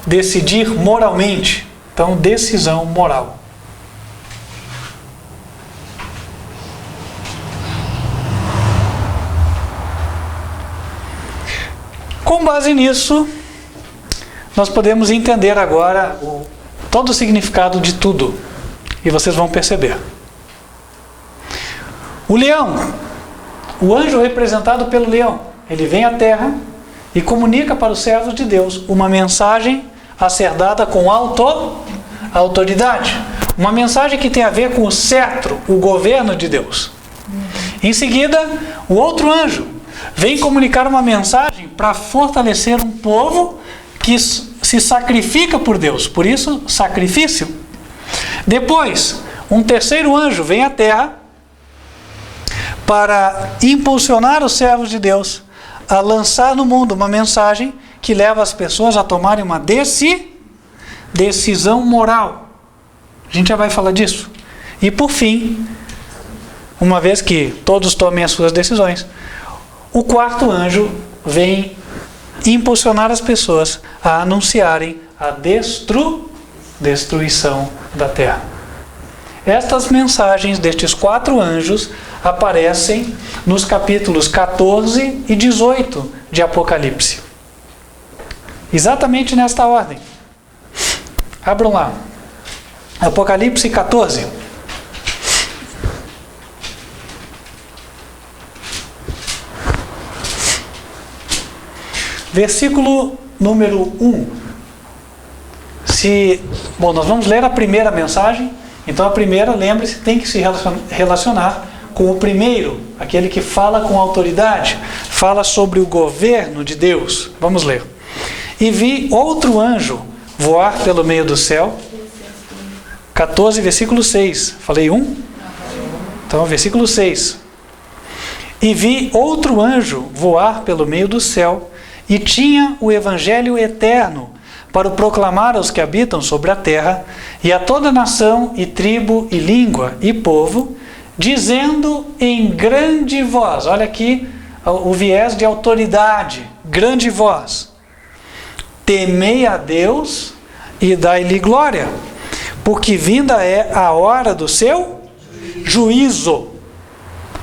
decidir moralmente. Então, decisão moral. Com base nisso, nós podemos entender agora todo o significado de tudo. E vocês vão perceber. O leão, o anjo representado pelo leão, ele vem à terra e comunica para os servos de Deus uma mensagem a ser dada com autoridade. Uma mensagem que tem a ver com o cetro, o governo de Deus. Em seguida, o outro anjo vem comunicar uma mensagem para fortalecer um povo que se sacrifica por Deus. Por isso, sacrifício. Depois, um terceiro anjo vem à terra para impulsionar os servos de Deus a lançar no mundo uma mensagem que leva as pessoas a tomarem uma decisão moral. A gente já vai falar disso. E por fim, uma vez que todos tomem as suas decisões, o quarto anjo vem impulsionar as pessoas a anunciarem a destruição da terra. Estas mensagens destes 4 anjos aparecem nos capítulos 14 e 18 de Apocalipse. Exatamente nesta ordem. Abram lá. Apocalipse 14. Versículo número 1. Bom, nós vamos ler a primeira mensagem. Então a primeira, lembre-se, tem que se relacionar com o primeiro, aquele que fala com autoridade, fala sobre o governo de Deus. Vamos ler. E vi outro anjo voar pelo meio do céu. 14, versículo 6. Falei 1? Então, versículo 6. E vi outro anjo voar pelo meio do céu, e tinha o evangelho eterno para o proclamar aos que habitam sobre a terra, e a toda nação, e tribo, e língua, e povo, dizendo em grande voz, olha aqui o viés de autoridade, grande voz: temei a Deus e dai-lhe glória, porque vinda é a hora do seu juízo.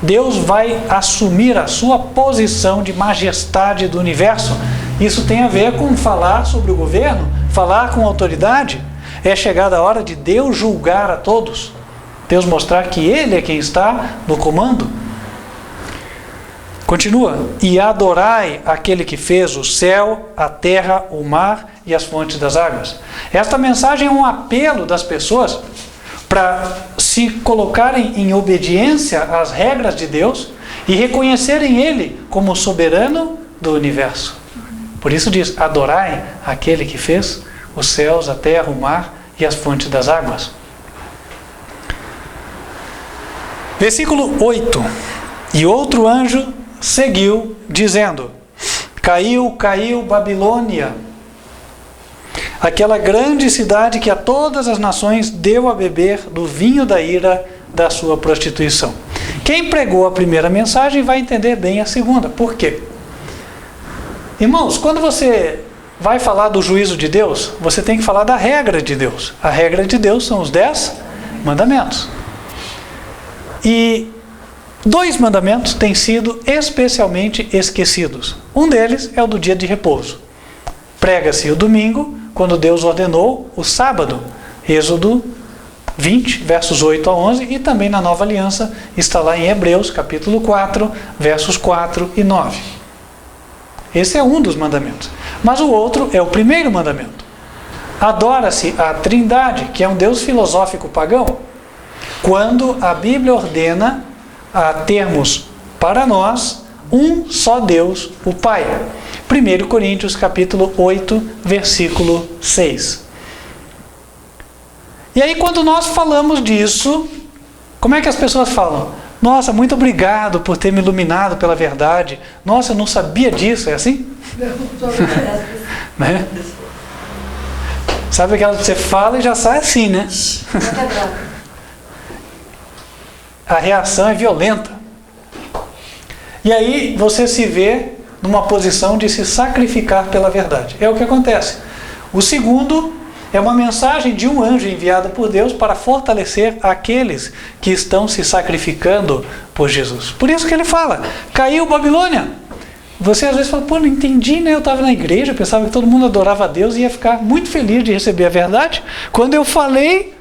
Deus vai assumir a sua posição de majestade do universo. Isso tem a ver com falar sobre o governo, falar com autoridade. É chegada a hora de Deus julgar a todos. Deus mostrar que Ele é quem está no comando. Continua. E adorai aquele que fez o céu, a terra, o mar e as fontes das águas. Esta mensagem é um apelo das pessoas para se colocarem em obediência às regras de Deus e reconhecerem Ele como soberano do universo. Por isso diz: adorai aquele que fez os céus, a terra, o mar e as fontes das águas. Versículo 8. E outro anjo seguiu, dizendo: caiu, caiu Babilônia, aquela grande cidade que a todas as nações deu a beber do vinho da ira da sua prostituição. Quem pregou a primeira mensagem vai entender bem a segunda. Por quê? Irmãos, quando você vai falar do juízo de Deus, você tem que falar da regra de Deus. A regra de Deus são os 10 mandamentos. E 2 mandamentos têm sido especialmente esquecidos. Um deles é o do dia de repouso. Prega-se o domingo, quando Deus ordenou o sábado. Êxodo 20, versos 8 a 11, e também na Nova Aliança, está lá em Hebreus, capítulo 4, versos 4 e 9. Esse é um dos mandamentos. Mas o outro é o primeiro mandamento. Adora-se a Trindade, que é um Deus filosófico pagão, quando a Bíblia ordena a termos para nós um só Deus, o Pai. 1 Coríntios capítulo 8, versículo 6. E aí quando nós falamos disso, como é que as pessoas falam? Nossa, muito obrigado por ter me iluminado pela verdade. Nossa, eu não sabia disso, é assim? Né? Sabe aquela que você fala e já sai assim, né? A reação é violenta. E aí você se vê numa posição de se sacrificar pela verdade. É o que acontece. O segundo é uma mensagem de um anjo enviado por Deus para fortalecer aqueles que estão se sacrificando por Jesus. Por isso que ele fala, caiu Babilônia. Você às vezes fala, pô, não entendi, né? Eu estava na igreja, pensava que todo mundo adorava a Deus e ia ficar muito feliz de receber a verdade. Quando eu falei,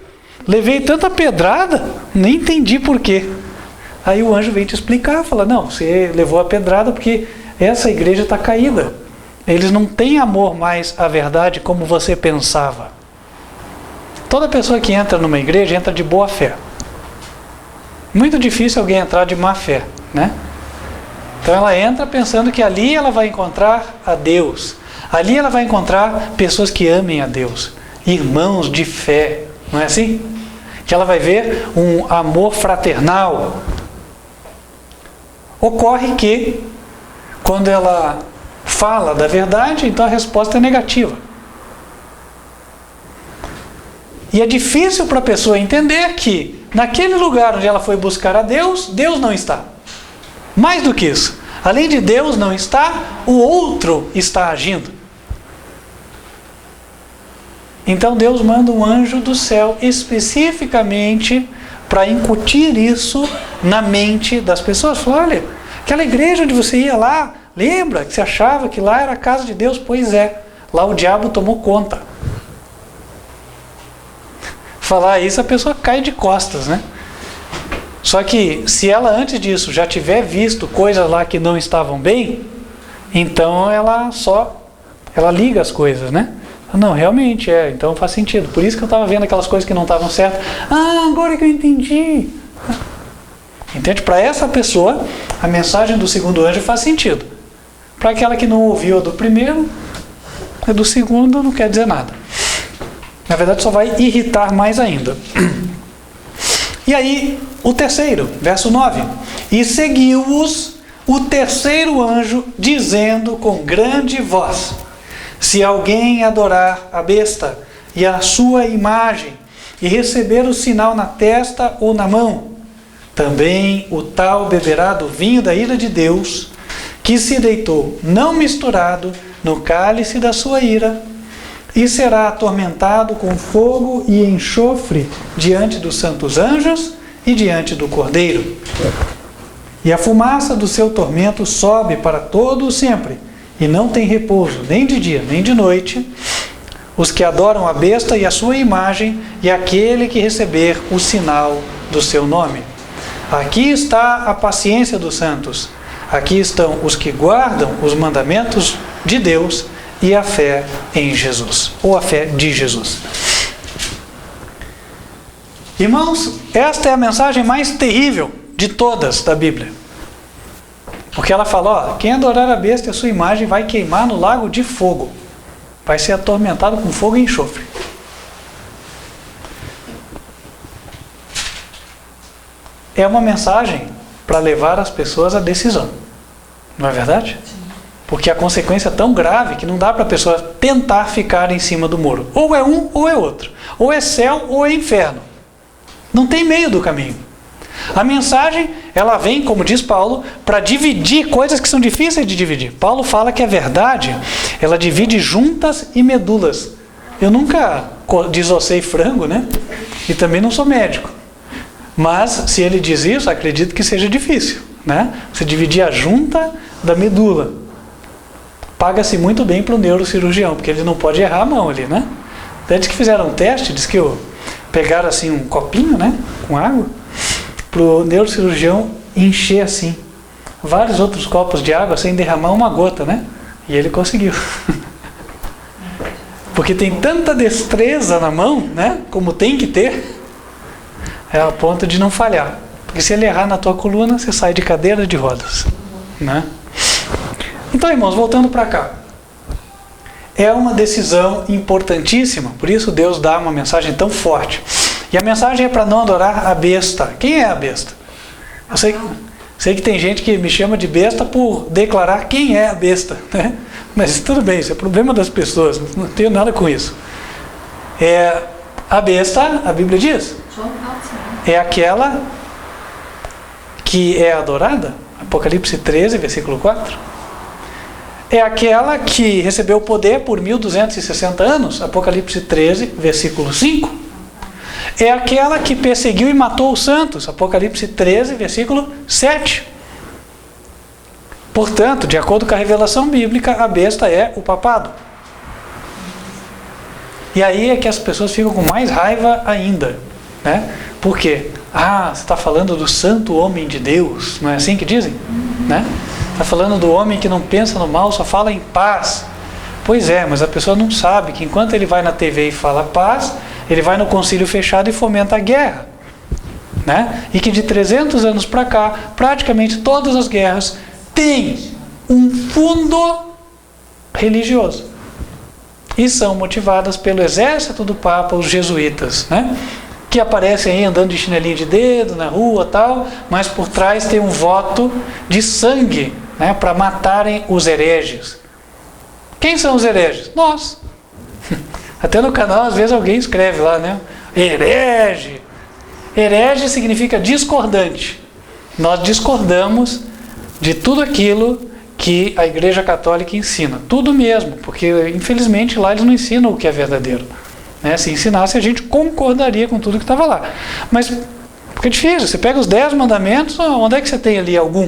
levei tanta pedrada, nem entendi por quê. Aí o anjo vem te explicar, fala, não, você levou a pedrada porque essa igreja está caída. Eles não têm amor mais à verdade como você pensava. Toda pessoa que entra numa igreja entra de boa fé. Muito difícil alguém entrar de má fé, né? Então ela entra pensando que ali ela vai encontrar a Deus. Ali ela vai encontrar pessoas que amem a Deus. Irmãos de fé, não é assim? Que ela vai ver um amor fraternal. Ocorre que, quando ela fala da verdade, então a resposta é negativa. E é difícil para a pessoa entender que, naquele lugar onde ela foi buscar a Deus, Deus não está. Mais do que isso, além de Deus não estar, o outro está agindo. Então Deus manda um anjo do céu especificamente para incutir isso na mente das pessoas. Fala, olha, aquela igreja onde você ia lá, lembra que você achava que lá era a casa de Deus? Pois é, lá o diabo tomou conta. Falar isso, a pessoa cai de costas, né? Só que se ela antes disso já tiver visto coisas lá que não estavam bem, então ela liga as coisas, né? Não, realmente então faz sentido. Por isso que eu estava vendo aquelas coisas que não estavam certas. Ah, agora que eu entendi. Entende? Para essa pessoa, a mensagem do segundo anjo faz sentido. Para aquela que não ouviu a do primeiro, a do segundo não quer dizer nada. Na verdade, só vai irritar mais ainda. E aí, o terceiro, verso 9. E seguiu-os o terceiro anjo, dizendo com grande voz: se alguém adorar a besta e a sua imagem, e receber o sinal na testa ou na mão, também o tal beberá do vinho da ira de Deus, que se deitou não misturado no cálice da sua ira, e será atormentado com fogo e enxofre diante dos santos anjos e diante do Cordeiro. E a fumaça do seu tormento sobe para todo o sempre, e não tem repouso, nem de dia, nem de noite, os que adoram a besta e a sua imagem, e aquele que receber o sinal do seu nome. Aqui está a paciência dos santos. Aqui estão os que guardam os mandamentos de Deus e a fé em Jesus, ou a fé de Jesus. Irmãos, esta é a mensagem mais terrível de todas da Bíblia. Porque ela fala, quem adorar a besta e a sua imagem vai queimar no lago de fogo. Vai ser atormentado com fogo e enxofre. É uma mensagem para levar as pessoas à decisão. Não é verdade? Porque a consequência é tão grave que não dá para a pessoa tentar ficar em cima do muro. Ou é um ou é outro. Ou é céu ou é inferno. Não tem meio do caminho. A mensagem, ela vem, como diz Paulo, para dividir coisas que são difíceis de dividir. Paulo fala que a verdade, ela divide juntas e medulas. Eu nunca desossei frango, né? E também não sou médico. Mas, se ele diz isso, acredito que seja difícil, né? Você dividir a junta da medula. Paga-se muito bem para o neurocirurgião, porque ele não pode errar a mão ali, né? Antes que fizeram um teste, diz que pegaram assim um copinho, né? Com água, para o neurocirurgião encher assim vários outros copos de água sem derramar uma gota, né? E ele conseguiu. Porque tem tanta destreza na mão, né? Como tem que ter, é a ponto de não falhar. Porque se ele errar na tua coluna, você sai de cadeira de rodas, né? Então, irmãos, voltando para cá. É uma decisão importantíssima, por isso Deus dá uma mensagem tão forte. E a mensagem é para não adorar a besta. Quem é a besta? Eu sei que tem gente que me chama de besta por declarar quem é a besta, né? Mas tudo bem, isso é problema das pessoas, não tenho nada com isso. A besta, a Bíblia diz, é aquela que é adorada, Apocalipse 13, versículo 4. É aquela que recebeu poder por 1260 anos, Apocalipse 13, versículo 5. É aquela que perseguiu e matou os santos, Apocalipse 13, versículo 7. Portanto, de acordo com a revelação bíblica, a besta é o papado. E aí é que as pessoas ficam com mais raiva ainda, né? Por quê? Você está falando do santo homem de Deus, não é assim que dizem? Né? Está falando do homem que não pensa no mal, só fala em paz. Pois é, mas a pessoa não sabe que enquanto ele vai na TV e fala paz, ele vai no concílio fechado e fomenta a guerra, né? E que de 300 anos para cá, praticamente todas as guerras têm um fundo religioso. E são motivadas pelo exército do Papa, os jesuítas, né? Que aparecem aí andando de chinelinho de dedo na rua e tal, mas por trás tem um voto de sangue, né, para matarem os hereges. Quem são os hereges? Nós. Até no canal às vezes alguém escreve lá, né? Herege. Herege significa discordante. Nós discordamos de tudo aquilo que a Igreja Católica ensina. Tudo mesmo, porque infelizmente lá eles não ensinam o que é verdadeiro. Né? Se ensinasse, a gente concordaria com tudo que estava lá. Mas fica difícil. Você pega os 10 mandamentos, onde é que você tem ali algum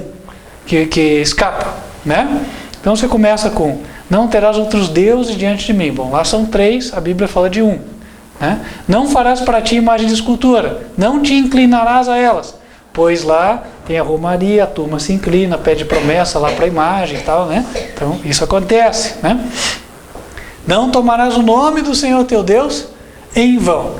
que escapa? Né? Então você começa com: não terás outros deuses diante de mim. Bom, lá são 3, a Bíblia fala de 1. Né? Não farás para ti imagem de escultura. Não te inclinarás a elas. Pois lá tem a romaria, a turma se inclina, pede promessa lá para a imagem e tal. Né? Então isso acontece. Né? Não tomarás o nome do Senhor teu Deus em vão.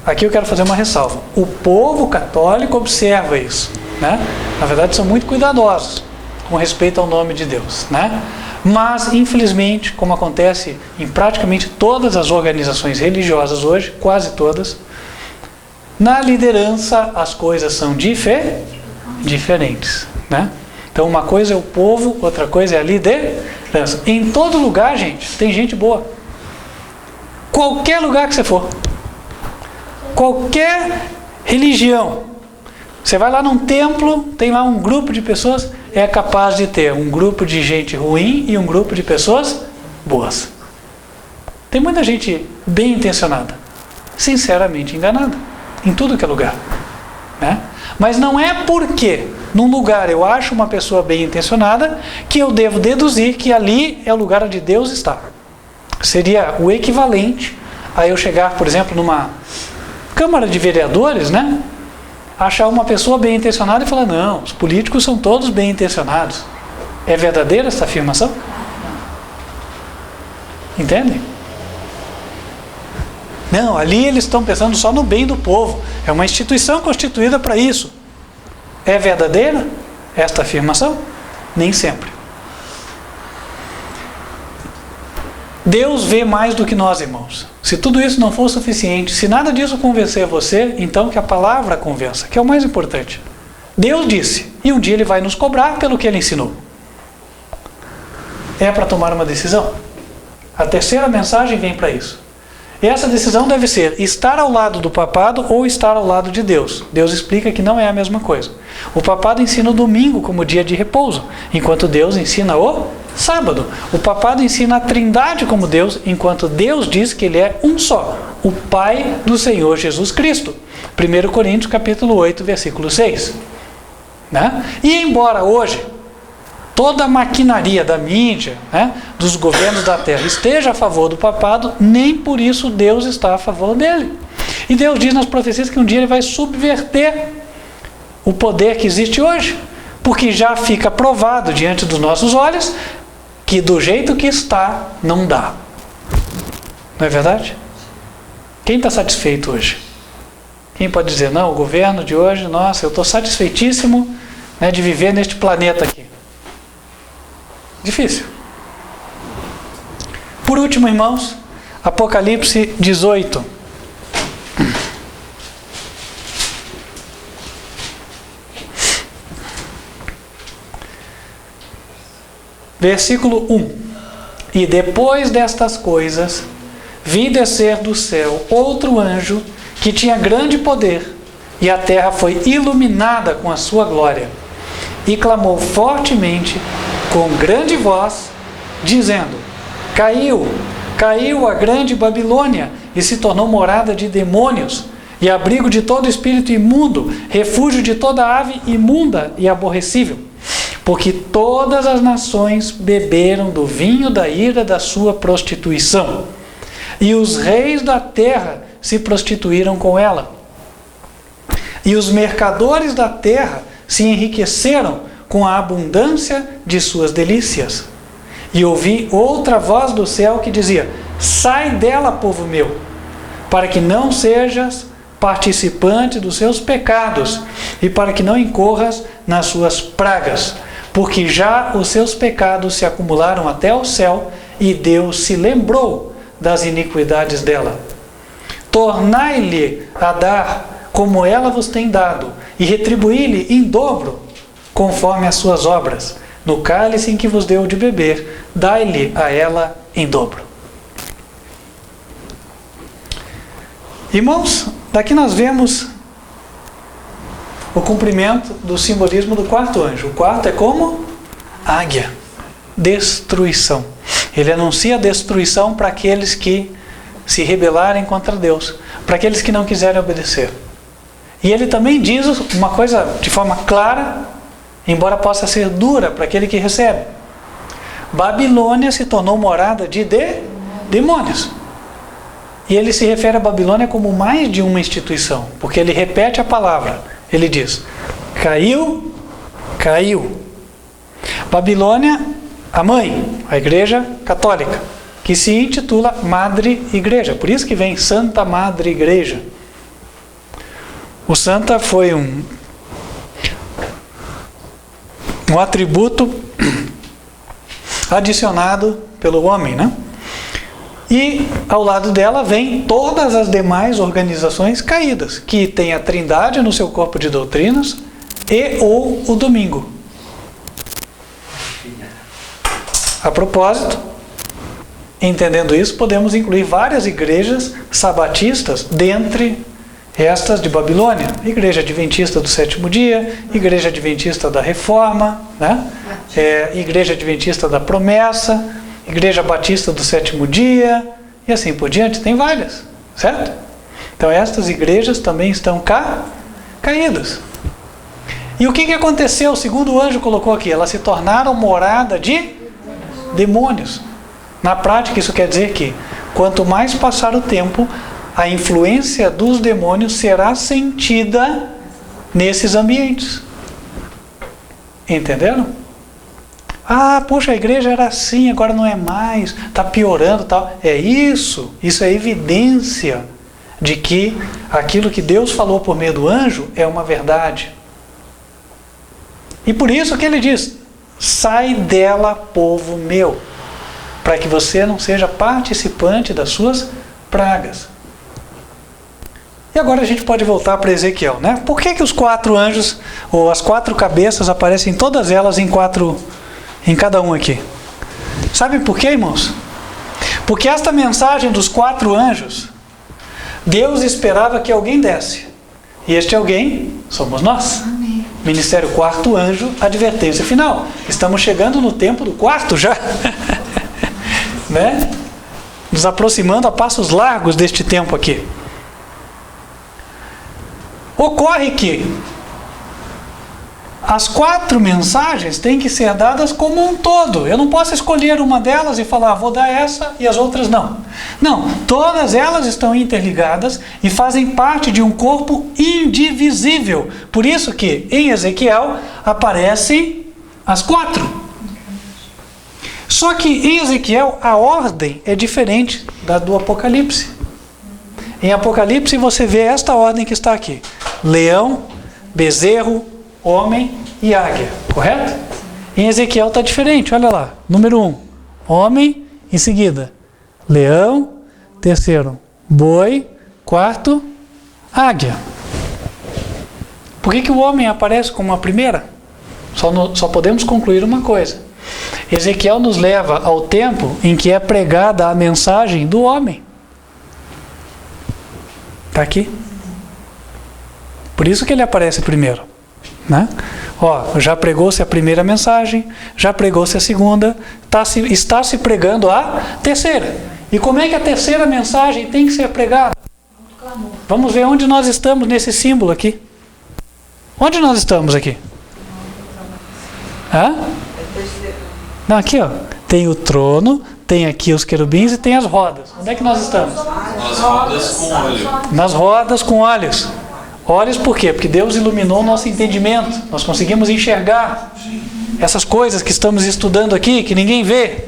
Aqui eu quero fazer uma ressalva. O povo católico observa isso, né? Na verdade são muito cuidadosos com respeito ao nome de Deus, né? Mas infelizmente, como acontece em praticamente todas as organizações religiosas hoje, quase todas, na liderança as coisas são diferentes, né? Então uma coisa é o povo, outra coisa é a liderança. Em todo lugar, gente, tem gente boa. Qualquer lugar que você for, qualquer religião, você vai lá num templo, tem lá um grupo de pessoas, é capaz de ter um grupo de gente ruim e um grupo de pessoas boas. Tem muita gente bem intencionada, sinceramente enganada, em tudo que é lugar, né? Mas não é porque num lugar eu acho uma pessoa bem intencionada que eu devo deduzir que ali é o lugar onde Deus está. Seria o equivalente a eu chegar, por exemplo, numa Câmara de Vereadores, né? Achar uma pessoa bem intencionada e falar: não, os políticos são todos bem intencionados. É verdadeira essa afirmação? Entendem? Não, ali eles estão pensando só no bem do povo. É uma instituição constituída para isso. É verdadeira esta afirmação? Nem sempre. Deus vê mais do que nós, irmãos. Se tudo isso não for suficiente, se nada disso convencer você, então que a palavra convença, que é o mais importante. Deus disse, e um dia Ele vai nos cobrar pelo que Ele ensinou. é para tomar uma decisão. A terceira mensagem vem para isso. E essa decisão deve ser estar ao lado do papado ou estar ao lado de Deus. Deus explica que não é a mesma coisa. O papado ensina o domingo como dia de repouso, enquanto Deus ensina o sábado. O papado ensina a Trindade como Deus, enquanto Deus diz que Ele é um só, o Pai do Senhor Jesus Cristo. 1 Coríntios capítulo 8, versículo 6. Né? E embora hoje toda a maquinaria da mídia, né, dos governos da terra esteja a favor do papado, nem por isso Deus está a favor dele. E Deus diz nas profecias que um dia Ele vai subverter o poder que existe hoje, porque já fica provado diante dos nossos olhos que do jeito que está, não dá. Não é verdade? Quem está satisfeito hoje? Quem pode dizer, não, o governo de hoje, nossa, eu estou satisfeitíssimo, né, de viver neste planeta aqui. Difícil. Por último, irmãos, Apocalipse 18. Versículo 1. E depois destas coisas, vi descer do céu outro anjo que tinha grande poder, e a terra foi iluminada com a sua glória. E clamou fortemente, com grande voz, dizendo: Caiu a grande Babilônia, e se tornou morada de demônios, e abrigo de todo espírito imundo, refúgio de toda ave imunda e aborrecível. Porque todas as nações beberam do vinho da ira da sua prostituição, e os reis da terra se prostituíram com ela. E os mercadores da terra se enriqueceram com a abundância de suas delícias. E ouvi outra voz do céu que dizia: sai dela, povo meu, para que não sejas participante dos seus pecados, e para que não incorras nas suas pragas, porque já os seus pecados se acumularam até o céu, e Deus se lembrou das iniquidades dela. Tornai-lhe a dar como ela vos tem dado, e retribuí-lhe em dobro, conforme as suas obras. No cálice em que vos deu de beber, dai-lhe a ela em dobro. Irmãos, daqui nós vemos o cumprimento do simbolismo do quarto anjo. O quarto é como águia, destruição. Ele anuncia a destruição para aqueles que se rebelarem contra Deus, para aqueles que não quiserem obedecer. E ele também diz uma coisa de forma clara, embora possa ser dura para aquele que recebe: Babilônia se tornou morada de demônios. E ele se refere a Babilônia como mais de uma instituição, porque ele repete a palavra. Ele diz: caiu. Babilônia, a mãe, a Igreja Católica, que se intitula Madre Igreja. Por isso que vem Santa Madre Igreja. O Santa foi um atributo adicionado pelo homem, né? E ao lado dela vem todas as demais organizações caídas, que tem a Trindade no seu corpo de doutrinas e ou o domingo. A propósito, entendendo isso, podemos incluir várias igrejas sabatistas dentre estas de Babilônia: Igreja Adventista do Sétimo Dia, Igreja Adventista da Reforma, né? Igreja Adventista da Promessa, Igreja Batista do Sétimo Dia, e assim por diante. Tem várias, certo? Então estas igrejas também estão caídas. E o que aconteceu? O segundo anjo colocou aqui: elas se tornaram morada de demônios. Na prática, isso quer dizer que quanto mais passar o tempo, a influência dos demônios será sentida nesses ambientes. Entenderam? Ah, poxa, a igreja era assim, agora não é mais, está piorando, tal. É isso é evidência de que aquilo que Deus falou por meio do anjo é uma verdade. E por isso que ele diz: sai dela, povo meu, para que você não seja participante das suas pragas. E agora a gente pode voltar para Ezequiel, né? Por que os 4 anjos, ou as 4 cabeças, aparecem todas elas em cada um aqui? Sabe por quê, irmãos? Porque esta mensagem dos 4 anjos, Deus esperava que alguém desse. E este alguém somos nós. Amém. Ministério 4º anjo, advertência final. Estamos chegando no tempo do 4º já. Né? Nos aproximando a passos largos deste tempo aqui. Ocorre que as 4 mensagens têm que ser dadas como um todo. Eu não posso escolher uma delas e falar, vou dar essa e as outras não. Não, todas elas estão interligadas e fazem parte de um corpo indivisível. Por isso que em Ezequiel aparecem as 4. Só que em Ezequiel a ordem é diferente da do Apocalipse. Em Apocalipse você vê esta ordem que está aqui: leão, bezerro, homem e águia, correto? Em Ezequiel está diferente, olha lá. Número 1, homem, em seguida, leão, terceiro, boi, quarto, águia. Por que o homem aparece como a primeira? Só podemos concluir uma coisa. Ezequiel nos leva ao tempo em que é pregada a mensagem do homem. Está aqui. Por isso que ele aparece primeiro. Né? Ó, já pregou-se a primeira mensagem, já pregou-se a segunda, está se pregando a terceira. E como é que a terceira mensagem tem que ser pregada? Vamos ver onde nós estamos nesse símbolo aqui. Onde nós estamos aqui? Hã? Não, aqui ó, tem o trono, tem aqui os querubins e tem as rodas. Onde é que nós estamos? Nas rodas com óleo. Nas rodas com olhos. Olhos por quê? Porque Deus iluminou o nosso entendimento. Nós conseguimos enxergar essas coisas que estamos estudando aqui, que ninguém vê.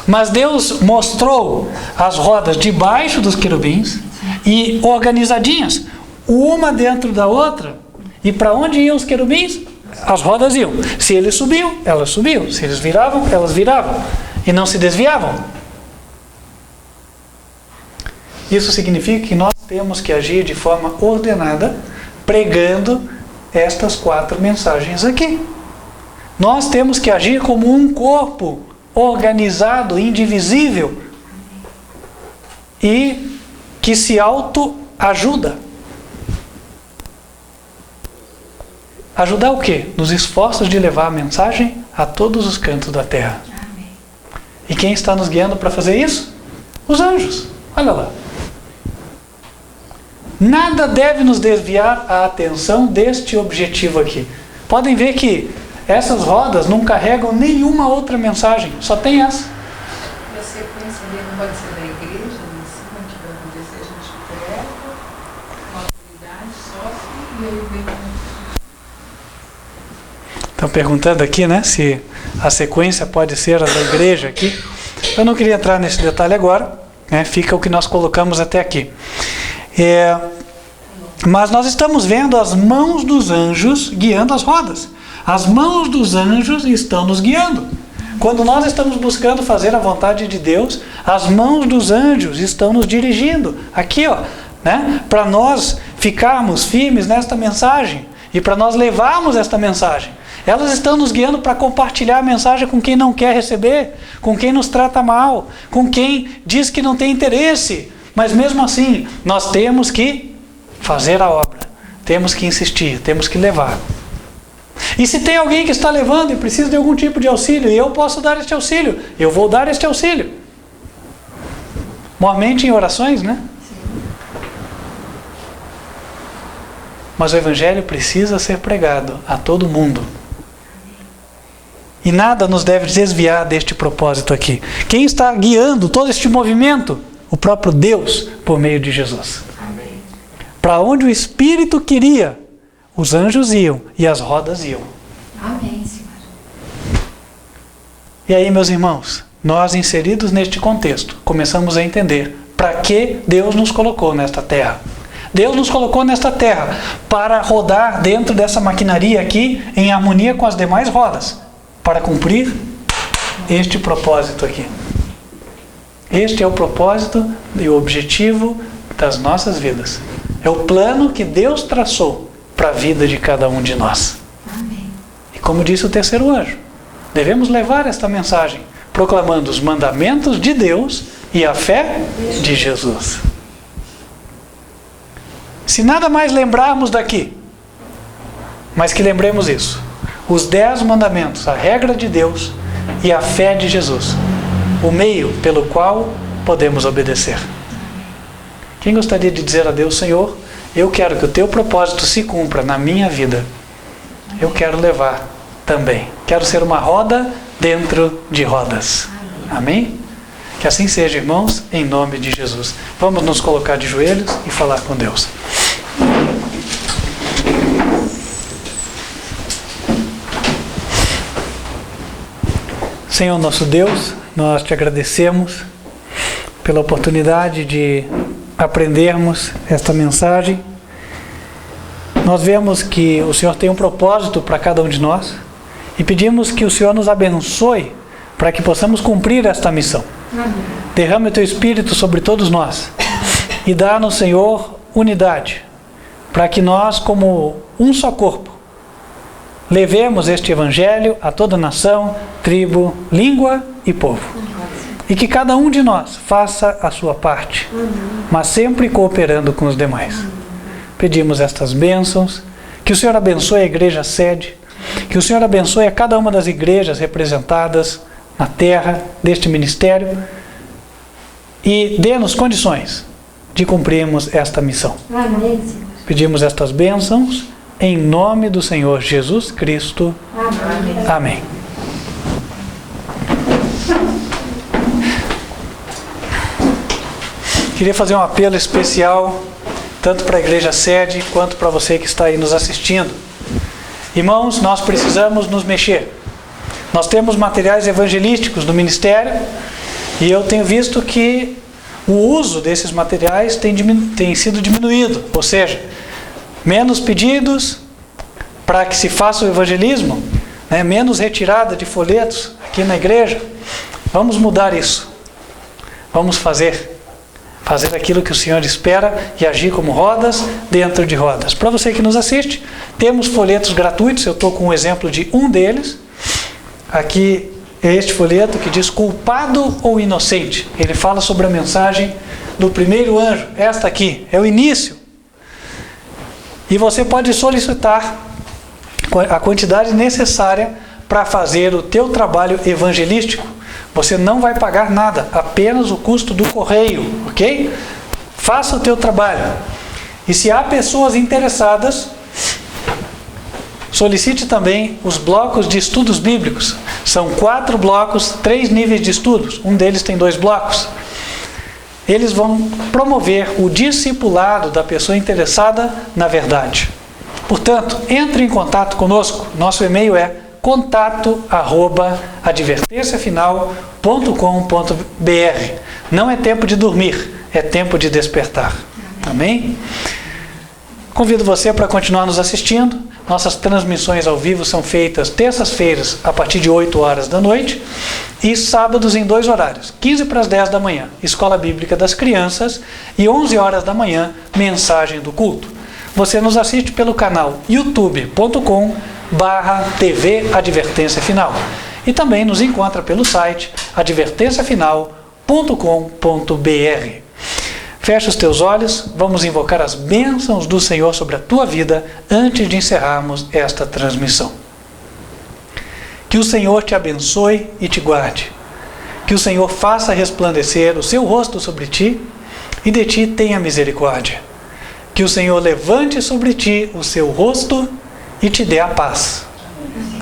Mas Deus mostrou as rodas debaixo dos querubins e organizadinhas, uma dentro da outra. E para onde iam os querubins? As rodas iam. Se eles subiam, elas subiam. Se eles viravam, elas viravam. E não se desviavam. Isso significa que nós temos que agir de forma ordenada, pregando estas 4 mensagens aqui. Nós temos que agir como um corpo organizado, indivisível e que se autoajuda. Ajudar o quê? Nos esforços de levar a mensagem a todos os cantos da terra. Amém. E quem está nos guiando para fazer isso? Os anjos. Olha lá. Nada deve nos desviar a atenção deste objetivo aqui. Podem ver que essas rodas não carregam nenhuma outra mensagem, só tem essa. E a sequência ali não pode ser da igreja, em cima, que vai acontecer, a gente prega, com autoridade, sócio, e aí vem. Estão perguntando aqui, né, se a sequência pode ser a da igreja aqui. Eu não queria entrar nesse detalhe agora, né, fica o que nós colocamos até aqui. Mas nós estamos vendo as mãos dos anjos guiando as rodas. As mãos dos anjos estão nos guiando. Quando nós estamos buscando fazer a vontade de Deus, as mãos dos anjos estão nos dirigindo. Aqui, ó, né? Para nós ficarmos firmes nesta mensagem e para nós levarmos esta mensagem. Elas estão nos guiando para compartilhar a mensagem com quem não quer receber, com quem nos trata mal, com quem diz que não tem interesse. Mas mesmo assim, nós temos que fazer a obra, temos que insistir, temos que levar. E se tem alguém que está levando e precisa de algum tipo de auxílio, e eu posso dar este auxílio, eu vou dar este auxílio. Mormente em orações, né? Mas o Evangelho precisa ser pregado a todo mundo. E nada nos deve desviar deste propósito aqui. Quem está guiando todo este movimento? O próprio Deus, por meio de Jesus. Para onde o Espírito queria, os anjos iam e as rodas iam. Amém, Senhor. E aí, meus irmãos, nós inseridos neste contexto, começamos a entender para que Deus nos colocou nesta terra. Deus nos colocou nesta terra para rodar dentro dessa maquinaria aqui em harmonia com as demais rodas, para cumprir este propósito aqui. Este é o propósito e o objetivo das nossas vidas. É o plano que Deus traçou para a vida de cada um de nós. Amém. E como disse o terceiro anjo, devemos levar esta mensagem, proclamando os mandamentos de Deus e a fé de Jesus. Se nada mais lembrarmos daqui, mas que lembremos isso: os 10 mandamentos, a regra de Deus e a fé de Jesus, o meio pelo qual podemos obedecer. Quem gostaria de dizer a Deus: Senhor, eu quero que o teu propósito se cumpra na minha vida. Eu quero levar também. Quero ser uma roda dentro de rodas. Amém? Que assim seja, irmãos, em nome de Jesus. Vamos nos colocar de joelhos e falar com Deus. Senhor nosso Deus, nós te agradecemos pela oportunidade de aprendermos esta mensagem. Nós vemos que o Senhor tem um propósito para cada um de nós e pedimos que o Senhor nos abençoe para que possamos cumprir esta missão. Derrame o teu Espírito sobre todos nós e dá-nos, Senhor, unidade, para que nós, como um só corpo, levemos este Evangelho a toda nação, tribo, língua e povo. E que cada um de nós faça a sua parte, mas sempre cooperando com os demais. Pedimos estas bênçãos, que o Senhor abençoe a igreja sede, que o Senhor abençoe a cada uma das igrejas representadas na terra deste ministério e dê-nos condições de cumprirmos esta missão. Pedimos estas bênçãos em nome do Senhor Jesus Cristo. Amém. Queria fazer um apelo especial, tanto para a igreja sede, quanto para você que está aí nos assistindo. Irmãos, nós precisamos nos mexer. Nós temos materiais evangelísticos no ministério, e eu tenho visto que o uso desses materiais tem sido diminuído. Ou seja, menos pedidos para que se faça o evangelismo, né? Menos retirada de folhetos aqui na igreja. Vamos mudar isso. Vamos fazer aquilo que o Senhor espera e agir como rodas dentro de rodas. Para você que nos assiste, temos folhetos gratuitos. Eu estou com um exemplo de um deles. Aqui é este folheto que diz culpado ou inocente. Ele fala sobre a mensagem do primeiro anjo. Esta aqui é o início. E você pode solicitar a quantidade necessária para fazer o teu trabalho evangelístico. Você não vai pagar nada, apenas o custo do correio, ok? Faça o teu trabalho. E se há pessoas interessadas, solicite também os blocos de estudos bíblicos. São 4 blocos, 3 níveis de estudos. Um deles tem 2 blocos. Eles vão promover o discipulado da pessoa interessada na verdade. Portanto, entre em contato conosco. Nosso e-mail é contato@advertenciafinal.com.br. Não é tempo de dormir, é tempo de despertar. Amém? Convido você para continuar nos assistindo. Nossas transmissões ao vivo são feitas terças-feiras a partir de 8 horas da noite e sábados em 2 horários, 15 para as 10 da manhã, Escola Bíblica das Crianças, e 11 horas da manhã, Mensagem do Culto. Você nos assiste pelo canal youtube.com/TV Advertência Final e também nos encontra pelo site advertenciafinal.com.br. Fecha os teus olhos, vamos invocar as bênçãos do Senhor sobre a tua vida antes de encerrarmos esta transmissão. Que o Senhor te abençoe e te guarde. Que o Senhor faça resplandecer o seu rosto sobre ti e de ti tenha misericórdia. Que o Senhor levante sobre ti o seu rosto e te dê a paz.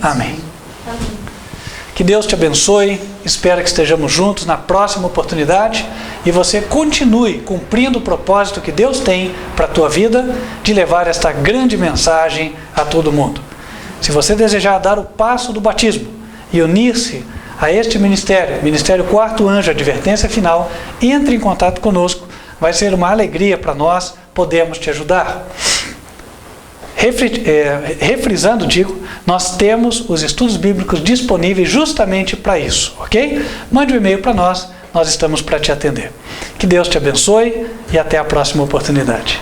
Amém. Que Deus te abençoe. Espero que estejamos juntos na próxima oportunidade e você continue cumprindo o propósito que Deus tem para a tua vida de levar esta grande mensagem a todo mundo. Se você desejar dar o passo do batismo e unir-se a este ministério, Ministério Quarto Anjo Advertência Final, entre em contato conosco. Vai ser uma alegria para nós podermos te ajudar. Refrisando, nós temos os estudos bíblicos disponíveis justamente para isso, ok? Mande um e-mail para nós estamos para te atender. Que Deus te abençoe e até a próxima oportunidade.